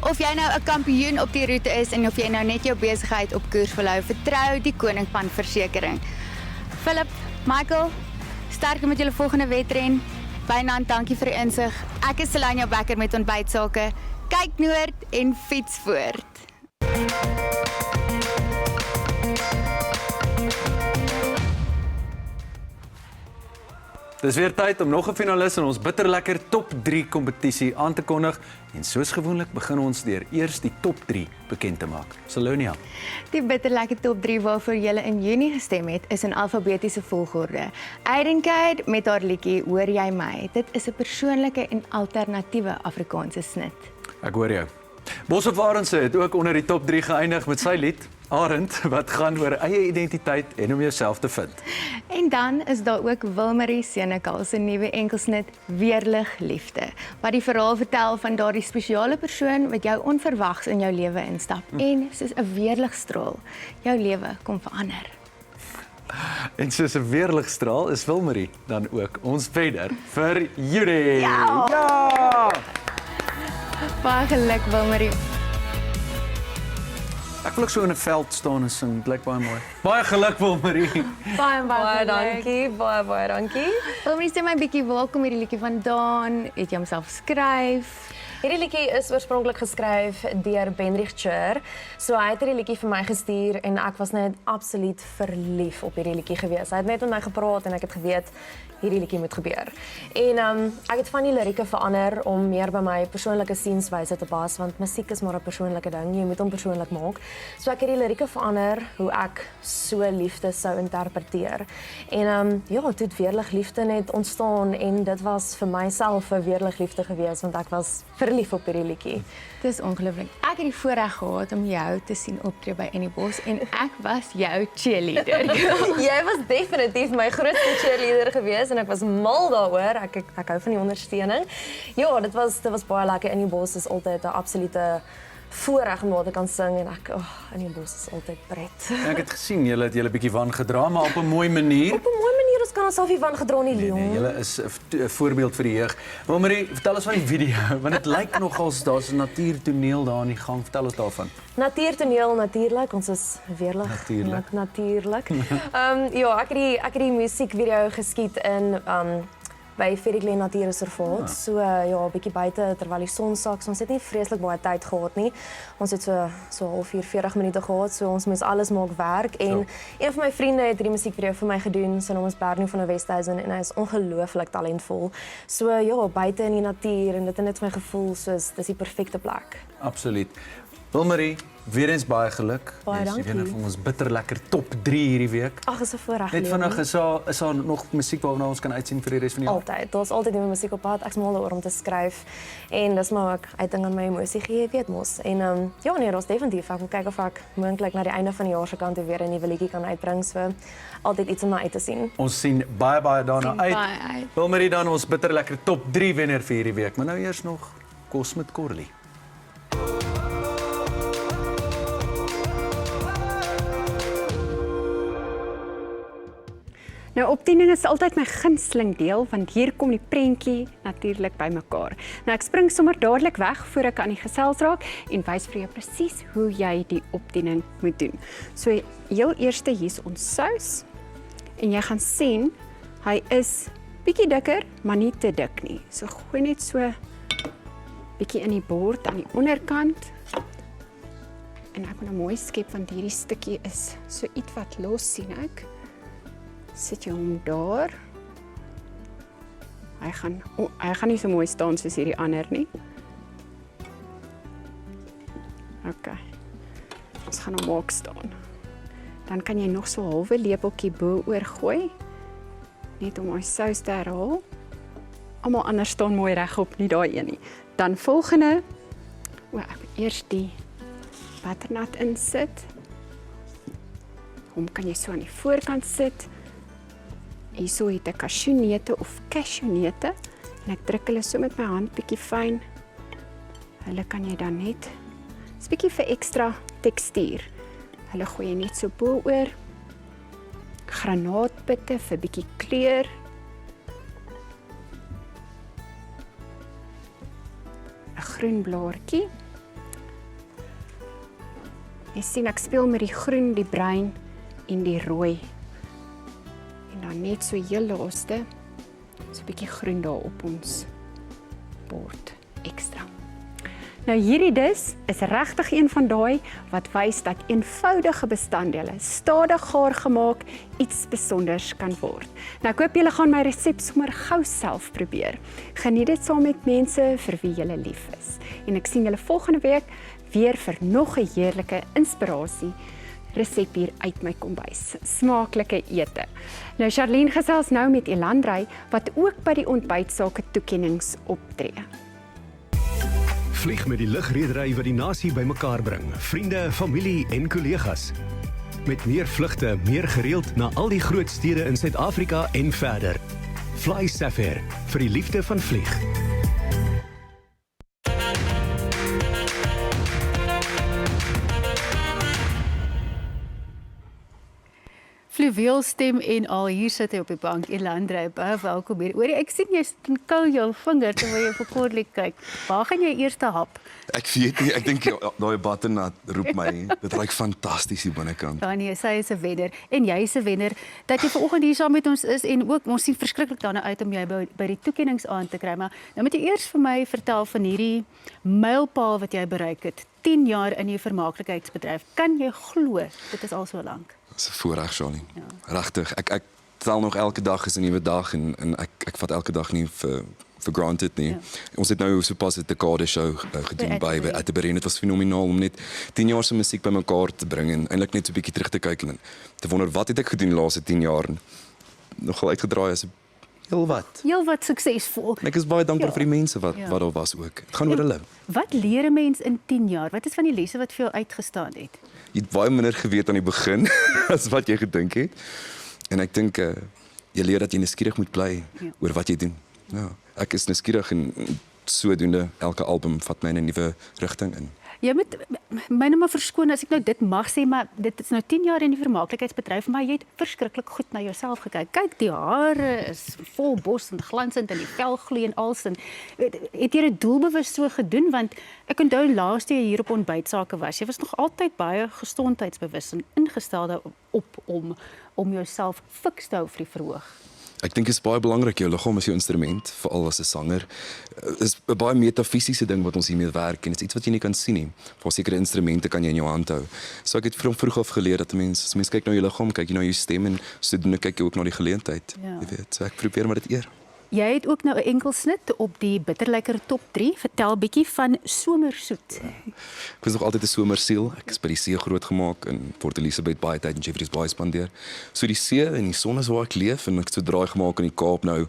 Of jy nou 'n kampioen op die roete is en of jy nou net jou besigheid op koers wil hou, vertrou die koning van versekering. Philip, Michael, sterkte met julle volgende wedren. Wynand, dankie vir die insig. Ek is Selanja Becker met ontbytsake. Kyk noord en fiets voort. Dis weer tyd om nog 'n finalis in ons bitterlekker top 3 kompetisie aan te kondig en soos gewoonlik begin ons deur eers die top 3 bekend te maak. Salonia. Die bitterlekker top 3 waarvoor jy in Junie gestem het, is in alfabetiese volgorde. Aidenkade met haar liedjie Hoor jy my. Dit is 'n persoonlike en alternatiewe Afrikaanse snit. Ek hoor jou. Boshoff Arendse het ook onder die top 3 geëindig met sy lied Arend wat gaan oor eie identiteit en om jouself te vind. En dan is daar ook Wilmarie Senekal se nuwe enkelsnit Weerlig Liefde, wat die verhaal vertel van daardie spesiale persoon wat jou onverwags in jou lewe instap en soos 'n weerligstraal jou lewe kom verander. En soos 'n weerligstraal is Wilmarie dan ook ons wenner vir Junie. Ja! Baie geluk Wilmarie. Ek wil ook so in 'n veld staan en sing, dit lyk baie mooi. Baie geluk Wilmarie. Baie dankie, baie dankie. Wilmarie, sê my bietjie, waar kom hierdie liedjie vandaan? Het jy homself geskryf? Hierdie liedjie is oorspronklik geskryf deur Benrich Chur. So hy het hierdie liedjie vir my gestuur en ek was net absoluut verlief op hierdie liedjie gewees. Hy het net met my gepraat en ek het geweet hierdie liedjie moet gebeur. En ek het van die lirieke verander om meer by my persoonlike sienswyse te pas, want musiek is maar 'n persoonlike ding. Jy moet hom persoonlik maak. So ek het die lirieke verander hoe ek so liefde sou interpreteer. En ja, toe het Weerlig Liefde net ontstaan en dit was vir myself 'n weerlig liefde gewees want ek was verlief op hierdie liedjie. Dis ongelooflik. Ek het die voorreg gehad om jou te sien optree by Annie Bos en ek was jou cheerleader. Jy was definitief my grootste cheerleader gewees en ek was mal daaroor. Ek hou van die ondersteuning. Ja, dit was baie lekker. Annie Bos is altyd 'n absolute voorreg om daar te kan sing en Annie Bos is altyd pret. Ja, ek het gesien julle het julle bietjie van gedra, maar op 'n mooi manier. Op 'n mooi manier, ons kan onsself nie van gedra nie, Leon. Nee, julle is 'n voorbeeld vir die jeug. Wilmarie, vertel ons van die video, want dit lyk nogals daar's 'n natuurtoneel daar aan die gang. Vertel ons daarvan. Natuurtoneel natuurlik, ons is weerlig. Natuurlik. Ja, ek het die musiekvideo geskiet in by Ferryglen Natuurreservaat. So ja, 'n bietjie buite terwyl die son sak. So ons het nie vreeslik baie tyd gehad nie. Ons het so halfuur 40 minute gehad. So ons moes alles maak werk en een van my vriende het hierdie musiekvideo vir my gedoen. Sy naam is Bernie van der Westhuizen en hy is ongelooflik talentvol. So ja, buite in die natuur en dit het net vir my gevoel soos dis die perfekte plek. Absoluut. Wilmarie, weer eens baie geluk. Baie dankie. Jy wen van ons bitterlekker top 3 hierdie week. Ag, is 'n voorreg. Net vinnig, is daar nog musiek waarna ons kan uitsien vir die res van die jaar? Altyd. Daar's altyd nuwe musiek op pad. Ek's mal daaroor om te skryf en dis maar ook uiting aan my emosie gee, weet mos. En ja, nee, daar's definitief. Ek wil kyk of ek moontlik na die einde van die jaar se kant weer 'n nuwe liedjie kan uitbring. So altyd iets om na uit te sien. Ons sien baie daarna uit. Wilmarie dan ons bitterlekker top 3 wenner vir hierdie week. Maar nou eers nog kos met Corlie. Nou opdiening is altyd my gunsteling deel want hier kom die prentjie natuurlik bymekaar. Nou ek spring sommer dadelik weg voor ek aan die gesels raak en wys vir jou presies hoe jy die opdiening moet doen. So heel eerste hier's ons sous en jy gaan sien hy is bietjie dikker, maar nie te dik nie. So gooi net so bietjie in die bord aan die onderkant. En ek moet nou mooi skep want hierdie stukkie is so iets wat los sien ek. Sit jy hom daar. Hy gaan nie so mooi staan soos hierdie ander nie. OK. Ons gaan hom maak staan. Dan kan jy nog so 'n halwe lepeltjie bo oor gooi. Net om my sous te herhaal. Almal anders staan mooi regop, nie daai een nie. Dan volgende, ek moet eers die butternut insit. Hom kan jy so aan die voorkant sit. Hierso het ek cashewnete of cashewnete en ek druk hulle so met my hand bietjie fyn. Hulle kan jy dan net, is bietjie vir ekstra tekstuur. Hulle gooi jy net so bo oor granaatpitte vir bietjie kleur. Groen blaartjie. Jy sien ek speel met die groen, die bruin en die rooi. En dan net so heel laaste, so 'n bietjie groen daar op ons bord ekstra. Nou hierdie dis is regtig een van daai wat wys dat eenvoudige bestanddele stadig gaar gemaak iets spesonders kan word. Nou ek hoop julle gaan my resep sommer gou self probeer. Geniet dit saam met mense vir wie julle lief is. En ek sien julle volgende week weer vir nog 'n heerlike inspirasie resep hier uit my kombuis. Smaaklike ete. Nou Charlene gesels nou met Elandrey wat ook by die ontbytsake toekennings optree. Vlieg met die lugredery wat die nasie bymekaar bring. Vriende, familie en kollegas. Met meer vlugte, meer gereeld na al die groot stede in Suid-Afrika en verder. Fly Safair vir die liefde van vlieg. Fluweelstem en al hier sit hy op die bank, Elandrey, baie welkom hier. Oorie, ek sien jy kou jou vinger terwyl jy vir Kortliek kyk. Waar gaan jy eerste hap? Ek weet nie, ek dink daai butternut roep my. Dit ruik fantasties hier binnekant. Ja nee, sy is 'n wenner en jy is 'n wenner dat jy vanoggend hier saam met ons is en ook ons sien verskriklik daarna uit om jy by die toekennings aan te kry. Maar nou moet jy eers vir my vertel van hierdie mylpaal wat jy bereik het. 10 jaar in die vermaaklikheidsbedryf. Kan jy glo dit is al so lank? Dit is 'n voorreg, Charlene. Ja. Regtig. Ek tel nog elke dag is 'n nuwe dag en ek vat elke dag nie vir granted nie. Ja. Ons het nou sopas 'n dekade show gedoen by Atterbury. Dit was fenomenaal om net 10 jaar se musiek bymekaar te bring en eintlik net so 'n bietjie terug te kyk en te wonder wat het ek gedoen die laaste 10 jaar en nogal uitgedraai as heel wat suksesvol. Ek is baie dankbaar vir die mense wat daar was ook. Dit gaan oor hulle. Wat leer 'n mens in 10 jaar? Wat is van die lesse wat vir jou uitgestaan het? Jy het baie minder geweet aan die begin as wat jy gedink het. En ek dink jy leer dat jy nuuskierig moet bly oor wat jy doen. Ja, ek is nuuskierig en sodoende elke album vat my in 'n nuwe rigting in. Jy moet my nou maar verskoon as ek nou dit mag sê, maar dit is nou 10 jaar in die vermaaklikheidsbedryf, maar jy het verskriklik goed na jouself gekyk. Kyk, die hare is vol bos en glansend en die vel gloei en als en het jy dit doelbewus so gedoen want ek onthou laaste jy hier op ontbytsake was. Jy was nog altyd baie gesondheidsbewus en ingestel daarop om jouself fiks te hou vir die verhoog. Ek dink dit is baie belangrik, jou liggaam is jou instrument, veral as 'n sanger. Is 'n baie metafisiese ding wat ons hiermee werk en dit is iets wat jy nie kan sien nie. Vir sekere instrumente kan jy in jou hand hou. So ek het vroeg af geleer dat as mens kyk na jou liggaam, kyk jy na jou stem en sodoende kyk jy ook na die geleentheid. Ja. Jy weet, so ek probeer maar dit eer. Jy het ook nou 'n enkelsnit op die Bitterlekker top 3. Vertel bietjie van Somersoet. Ek was nog altyd 'n somersiel. Ek is by die see grootgemaak in Port Elizabeth baie tyd in Jeffreys Bay spandeer. So die see en die son is waar ek leef en ek het so draai gemaak in die Kaap nou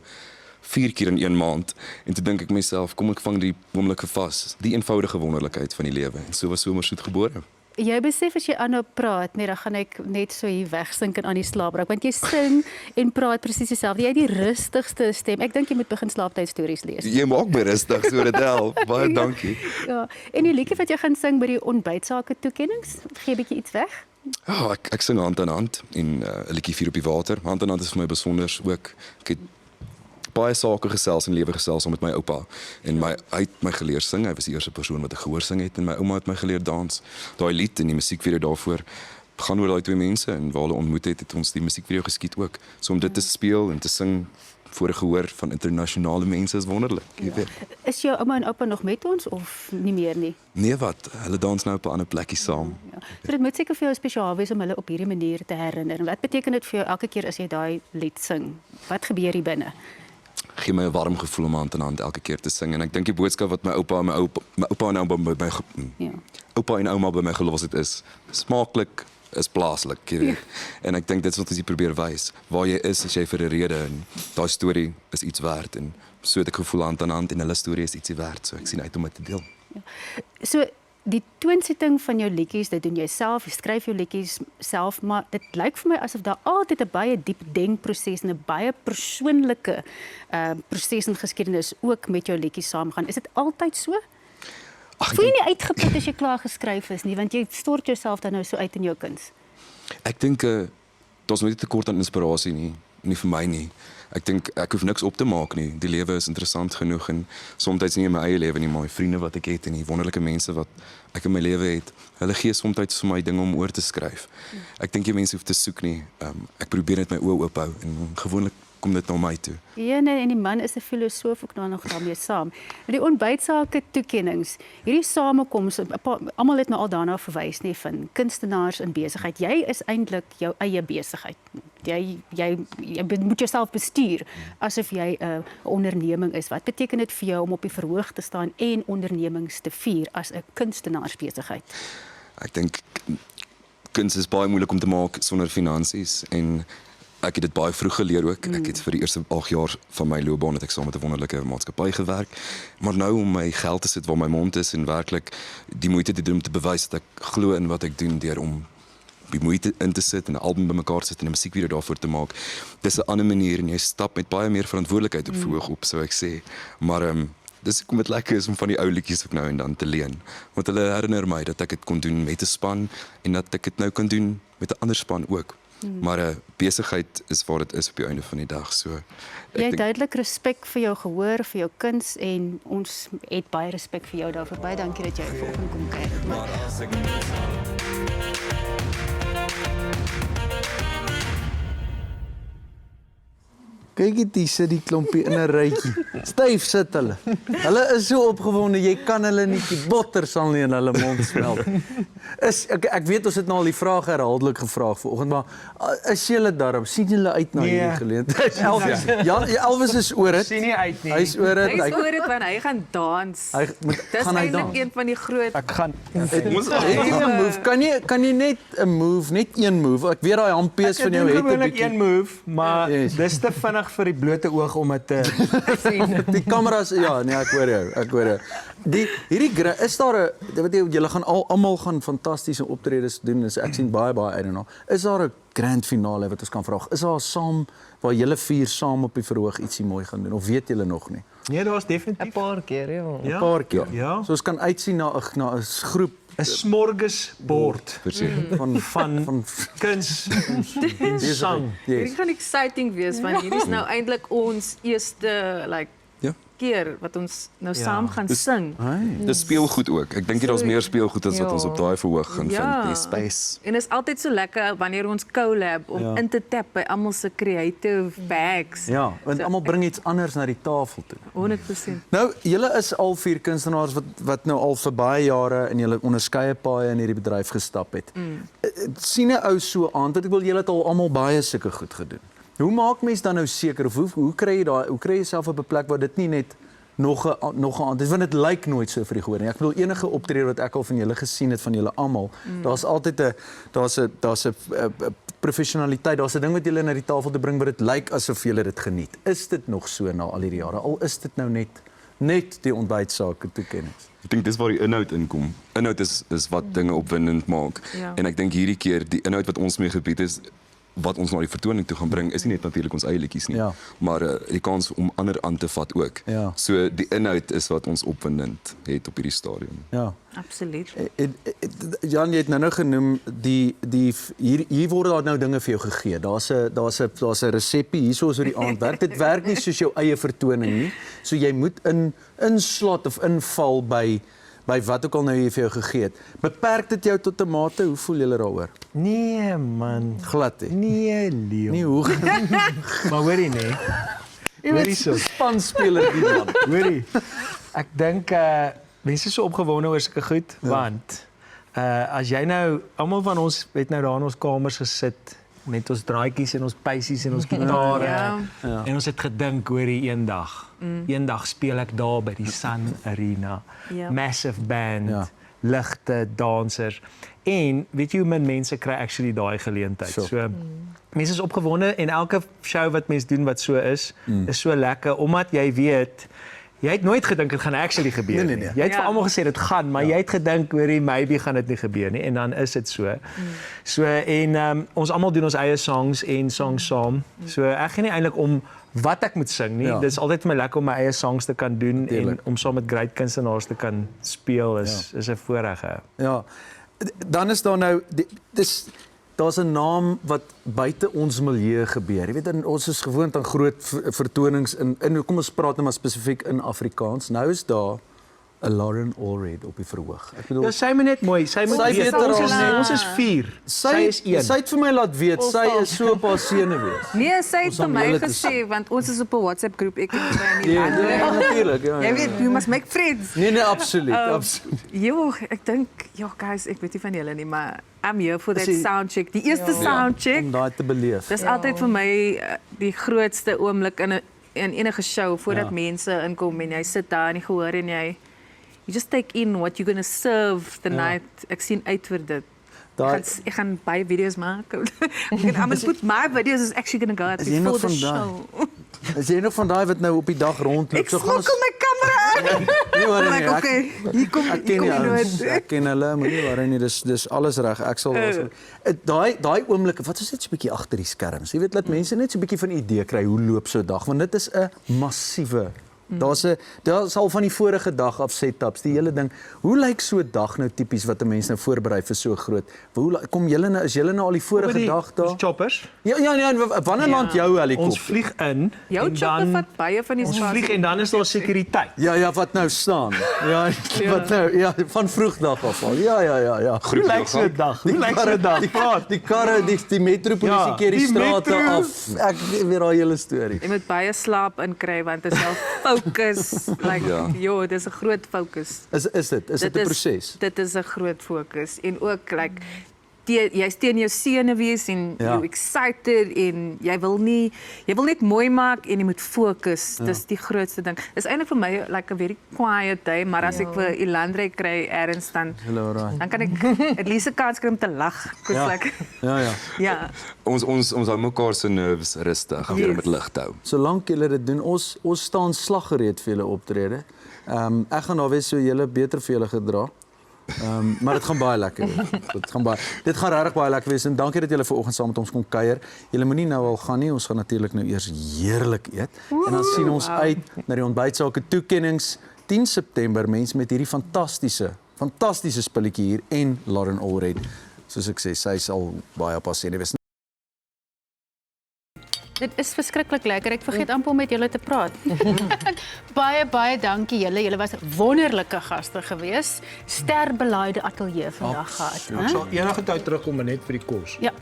4 keer in 1 maand. En toe dink ek myself, kom ek vang die oomblikke vas, die eenvoudige wonderlikheid van die lewe. En so was Somersoet gebore. Jy besef as jy aanhou praat, dan gaan ek net so hier wegsink en aan die slaap raak, want jy sing en praat presies dieselfde. Jy het die rustigste stem. Ek dink jy moet begin slaaptydstories lees. Jy maak my rustig, so dit help. Baie dankie. Ja, en die liedjie wat jy gaan sing by die ontbytsake toekennings, gee 'n bietjie iets weg? Ja, ek sing hand aan hand en 'n liedjie Vier op die water. Hand aan hand is vir my besonders ook. Ek het baie sake gesels en lewe gesels saam met my oupa en hy het my geleer sing. Hy was die eerste persoon wat 'n gehoor sing het en my ouma het my geleer dans. Daai lied en die musiekvideo daarvoor gaan oor daai twee mense en waar hulle ontmoet het ons die musiekvideo geskiet ook. So om dit te speel en te sing voor 'n gehoor van internasionale mense is wonderlik, jy weet. Is jou ouma en oupa nog met ons of nie meer nie? Nee wat, hulle dans nou op 'n ander plekkie saam. Ja. So dit moet seker vir jou spesiaal wees om hulle op hierdie manier te herinner. En wat beteken dit vir jou elke keer as jy daai lied sing? Wat gebeur hier binne? Gee my 'n warm gevoel om hand aan hand elke keer te sing en ek dink die boodskap wat my oupa en ouma by my gelos het is smaaklik is plaaslik, jy weet. En ek dink dit is wat ons hier probeer wys. Waar jy is jy vir 'n rede en daai storie is iets werd en so het ek gevoel hand aan hand en hulle storie is ietsie werd, so ek sien uit om dit te deel. Ja. So die toonsetting van jou liedjies, dit doen jy self, jy skryf jou liedjies self, maar dit lyk vir my asof daar altyd 'n baie diep denkproses en 'n baie persoonlike proses en geskiedenis ook met jou liedjies saamgaan. Is dit altyd so? Voel jy nie uitgeput as jy klaar geskryf is nie, want jy stort jouself dan nou so uit in jou kuns? Ek dink daar's nooit 'n tekort aan inspirasie nie vir my nie. Ek dink ek hoef niks op te maak nie. Die lewe is interessant genoeg en soms nie in my eie lewe nie, maar my vriende wat ek het en die wonderlike mense wat ek in my lewe het, hulle gee soms vir my dinge om oor te skryf. Ek dink jy mense hoef te soek nie. Ek probeer net my oë oop hou en gewoonlik kom dit na my toe. Ja, nee, en die man is 'n filosoof ook nou nog daarmee saam. En die ontbytsake toekennings, hierdie samekoms, almal het nou al daarna verwys nie van kunstenaars in besigheid. Jy is eintlik jou eie besigheid. Jy moet jouself bestuur asof jy 'n onderneming is. Wat beteken dit vir jou om op die verhoog te staan en ondernemings te vier as 'n kunstenaarsbesigheid? Ek dink kuns is baie moeilik om te maak sonder finansies en ek het dit baie vroeg geleer ook. Ek het vir die eerste 8 jaar van my loopbaan het ek saam met 'n wonderlike maatskappy gewerk. Maar nou om my geld te sit waar my mond is en werklik die moeite te doen om te bewys dat ek glo in wat ek doen deur om die moeite in te sit en 'n album bymekaar te sit en 'n musiekvideo daarvoor te maak. Dis 'n ander manier en jy stap met baie meer verantwoordelikheid op verhoog op, sou ek sê. Maar dis kom dit lekker is om van die ou liedjies ook nou en dan te leen. Want hulle herinner my dat ek dit kon doen met 'n span en dat ek dit nou kan doen met 'n ander span ook. Maar besigheid is waar dit is op die einde van die dag. So Jy het duidelik respek vir jou gehoor, vir jou kuns en ons het baie respek vir jou daarvoor. Baie dankie dat jy vanoggend kom kuier. Kyk dit sit die klompie in 'n rytjie. Styf sit hulle. Hulle is so opgewonde, jy kan hulle nie die botter sal nie in hulle mond smelt. Ek weet ons het nou al die vraag herhaaldelik gevra vanoggend, maar is julle daarom sien julle uit na hierdie geleentheid? Elvis is oor dit. Sien nie uit nie. Hy's oor dit. Hy's oor dit want hy gaan dans. Dis eintlik een van die groot. Ek gaan move. Kan jy net 'n move, net een move. Ek weet daai handpees van jou het 'n bietjie een move, maar dis te vinnig vir die blote oog om dit te sien. Die kameras, ja, nee, ek hoor jou. Hierdie is daar 'n wat julle gaan almal gaan fantastiese optredes doen. Ek sien baie uit daarna. Is daar 'n grand finale wat ons kan vra? Is daar saam waar julle 4 saam op die verhoog ietsie mooi gaan doen of weet julle nog nie? Nee, daar was definitief 'n paar keer, ja. 'n Paar keer. Ja. So ons kan uitsien na 'n groep 'n smorgasbord van kuns en sang. Hierdie gaan exciting wees want hierdie is nou eintlik ons eerste keer wat ons nou saam gaan sing. Dis speelgoed ook. Ek dink daar's meer speelgoed as wat ons op daai verhoog gaan vind, die space. En is altyd so lekker wanneer ons collab om in te tap by almal se creative bags. Ja, want almal bring iets anders na die tafel toe. 100%. Nou, julle is al 4 kunstenaars wat nou al vir baie jare in julle onderskeie paaie in hierdie bedryf gestap het. Sien 'n ou so aan dat ek wil julle het al almal baie sulke goed gedoen. Hoe maak mens dan nou seker of hoe kry jy daai hoe kry jy jouself op 'n plek waar dit nie net nog 'n aand is want dit lyk nooit so vir die gehoor nie. Ek bedoel enige optrede wat ek al van julle gesien het van julle almal, daar's altyd daar's 'n professionaliteit, daar's 'n ding wat julle na die tafel te bring wat dit lyk asof julle dit geniet. Is dit nog so na al hierdie jare? Al is dit nou net die ontbytsake toekennings. Ek dink dis waar die inhoud inkom. Inhoud is wat dinge opwindend maak. En ek dink hierdie keer die inhoud wat ons mee gebied is wat ons na die vertoning toe gaan bring is nie net natuurlik ons eie liedjies nie, maar die kans om ander aan te vat ook. So die inhoud is wat ons opwindend het op hierdie stadium. Ja, absoluut. Jan, jy het nou genoem hier word daar nou dinge vir jou gegee. Daar's 'n resepie hierso is hoe die aand werk. Dit werk nie soos jou eie vertoning nie. So jy moet inslot of inval by wat ook al nou hier vir jou gegee het. Beperk dit jou tot 'n mate? Hoe voel julle daaroor? Nee man, glad nie. Nee, Leo. Nee, hoe? Maar hoorie nee. Hoorie so spanspeler die man. Hoorie. Ek dink mense is so opgewonde oor sulke goed, want as jy nou almal van ons het nou daar in ons kamers gesit met ons draadjies en ons pysies en ons gitare en ons het gedink oor die eendag speel ek daar by die Sun Arena, massive band, ligte, dansers en weet jy hoe min mense kry actually daai geleentheid. So mense is opgewonde en elke show wat mens doen wat so is so lekker omdat jy weet jy het nooit gedink dit gaan actually gebeur nie. Jy het vir almal gesê dit gaan, maar jy het gedink hoorie maybe gaan dit nie gebeur nie en dan is dit so. So en ons almal doen ons eie songs en songs saam. So ek gee nie eintlik om wat ek moet sing nie. Dit is altyd vir my lekker om my eie songs te kan doen en om saam met great kunstenaars te kan speel is 'n voorreg. Ja. Dan is daar nou daar's 'n naam wat buite ons milieu gebeur. Jy weet ons is gewoond aan groot vertonings in kom ons praat nou maar spesifiek in Afrikaans. Nou is daar 'n Lauren Allred op die verhoog. Ek bedoel, Ja, sy moet net mooi, sy moet weet ons is 4. Sy is 1. Sy het vir my laat weet sy is so op haar senuwees. Nee, sy het Ons vir gaan my julle te gesê want ons is op 'n WhatsApp groep. Ek het by Ja, natuurlik, ja. Jy weet, you must make friends. Nee, absoluut, absoluut. Jo, ek dink, guys, ek weet nie van julle nie, maar I'm here for that Is die- soundcheck. Die eerste soundcheck. Om daai te beleef. Dis altyd vir my die grootste oomblik in enige show voordat mense inkom en jy sit daar en jy gehoor en jy just take in what you're going to serve the night. Ek sien uit vir dit. Ek gaan baie video's maak. I'm going to put my videos is actually going to go out before the show. Is jy nog van daai wat nou op die dag rondloop? Ek smokkel my kamera uit. Nee, maar Like, okay, hier kom ek ken die die ouens, nooit. ek ken hulle, moenie worry nie, dis alles reg. Ek sal daai oomblikke, wat is net so 'n bietjie agter die skerms. Jy weet, laat mense net so 'n bietjie van 'n idee kry hoe loop so 'n dag, want dit is 'n massiewe Daar's al van die vorige dag af setups, die hele ding. Hoe lyk so 'n dag nou tipies wat 'n mens nou voorberei vir so groot? Kom julle nou, is julle nou al die vorige dag daar? Choppers? Ja, wanneer land jou helikopter? Ons vlieg in Jou chopper vat baie van die ons spasie. vlieg en dan is daar sekuriteit. Ja, wat nou staan. Ja, wat nou, van vroegdag af al. Ja. Hoe lyk so 'n dag? Hoe lyk so 'n dag? Die karre, die metropolisie keer die strate af. Ek weet daai hele storie. Jy moet baie slaap inkry want dit is al fokus. Like, dis 'n groot fokus. Is dit? Is dit 'n proses? Dit is 'n groot fokus en ook jy's teen jou senuwees en you're excited en jy wil net mooi maak en jy moet fokus. Dis die grootste ding. Dis eintlik vir my like a very quiet day, maar as ek vir Ilandre kry ergens dan kan ek at least 'n kans kry om te lag. Ja. Ons hou mekaar se nerves rustig deur met lig te hou. Solank julle dit doen, ons staan slaggereed vir julle optrede. Ek gaan daar wees so julle beter vir julle gedra. Maar dit gaan baie lekker wees. Dit gaan regtig baie lekker wees en dankie dat julle vanoggend saam met ons kon kuier. Julle moenie nou al gaan nie, ons gaan natuurlik nou eers heerlik eet en dan sien ons uit na die ontbytsake toekennings 10 September, mense met hierdie fantastiese spulletjie hier en Lauren Allred. Soos ek sê, sy sal baie op haar senuwees. Dit is verskriklik lekker. Ek vergeet amper om met julle te praat. baie dankie julle. Julle was wonderlike gaste gewees. Sterbelaaide ateljee vandag gehad. Ek sal enige tyd terugkom net vir die kos. Ja,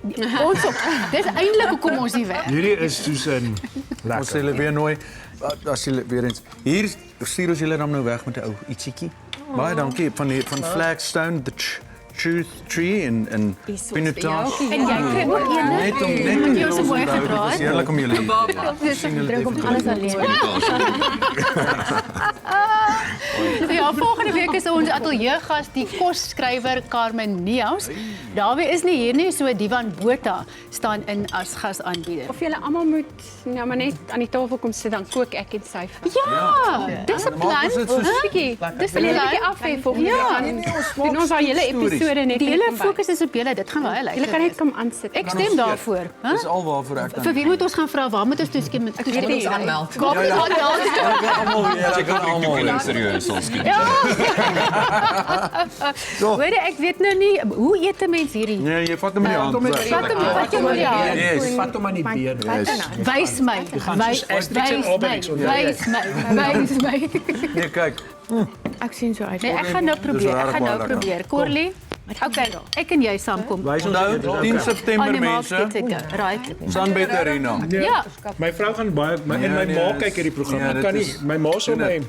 ons ook. Dis eintlik hoekom ons hier werk. Hierdie is soos 'n lekker. Ons sê julle weer nooi as julle weer eens. Hier stuur ons julle dan nou weg met 'n ou ietsiekie. Baie dankie van Flagstone Truth Tree en Pinotage. En jy kry ook een, né? Net om jou so mooi gedra het. Heerlik om julle hier. Drink om alles alleen. Ja, volgende week is ons ateljeegas die kosskrywer Carmen Niehaus. Dawie is nie hier nie, so Divan Botha staan in as gasaanbieder. Of julle almal moet nou maar net aan die tafel kom sit dan kook ek en sy. Ja, dis 'n plan. Bietjie. Dis 'n bietjie afhef volgende week. Doen ons al hele episode net. Die hele fokus is op julle. Dit gaan baie lekker. Julle kan net kom aansit. Ek stem daarvoor. Dis al waarvoor ek Vir wie moet ons gaan vra? Waar moet ons toestem? Ek weet nie. aanmeld. Kom ons aanmeld. Ek kan almal serieus ons skiet. Hoor ek weet nou nie hoe eet 'n mens hierdie? Nee, jy vat hom in die hand. Vat hom in die hand. Yes. Vat hom aan die been. Wys my. Wys my. Nee, kyk. Ek sien so uit. Nee, ek gaan nou probeer. Corlie. Okay, ek en jy saamkom. Onthou 10 September mense. Right. Sunbed Arena. Ja. My vrou gaan baie en my ma kyk hierdie program. Ek kan nie my ma sal my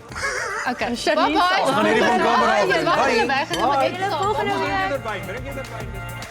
Okay. Ons gaan hierdie van kamera af. Bye. Volgende week. Bring jy erbij.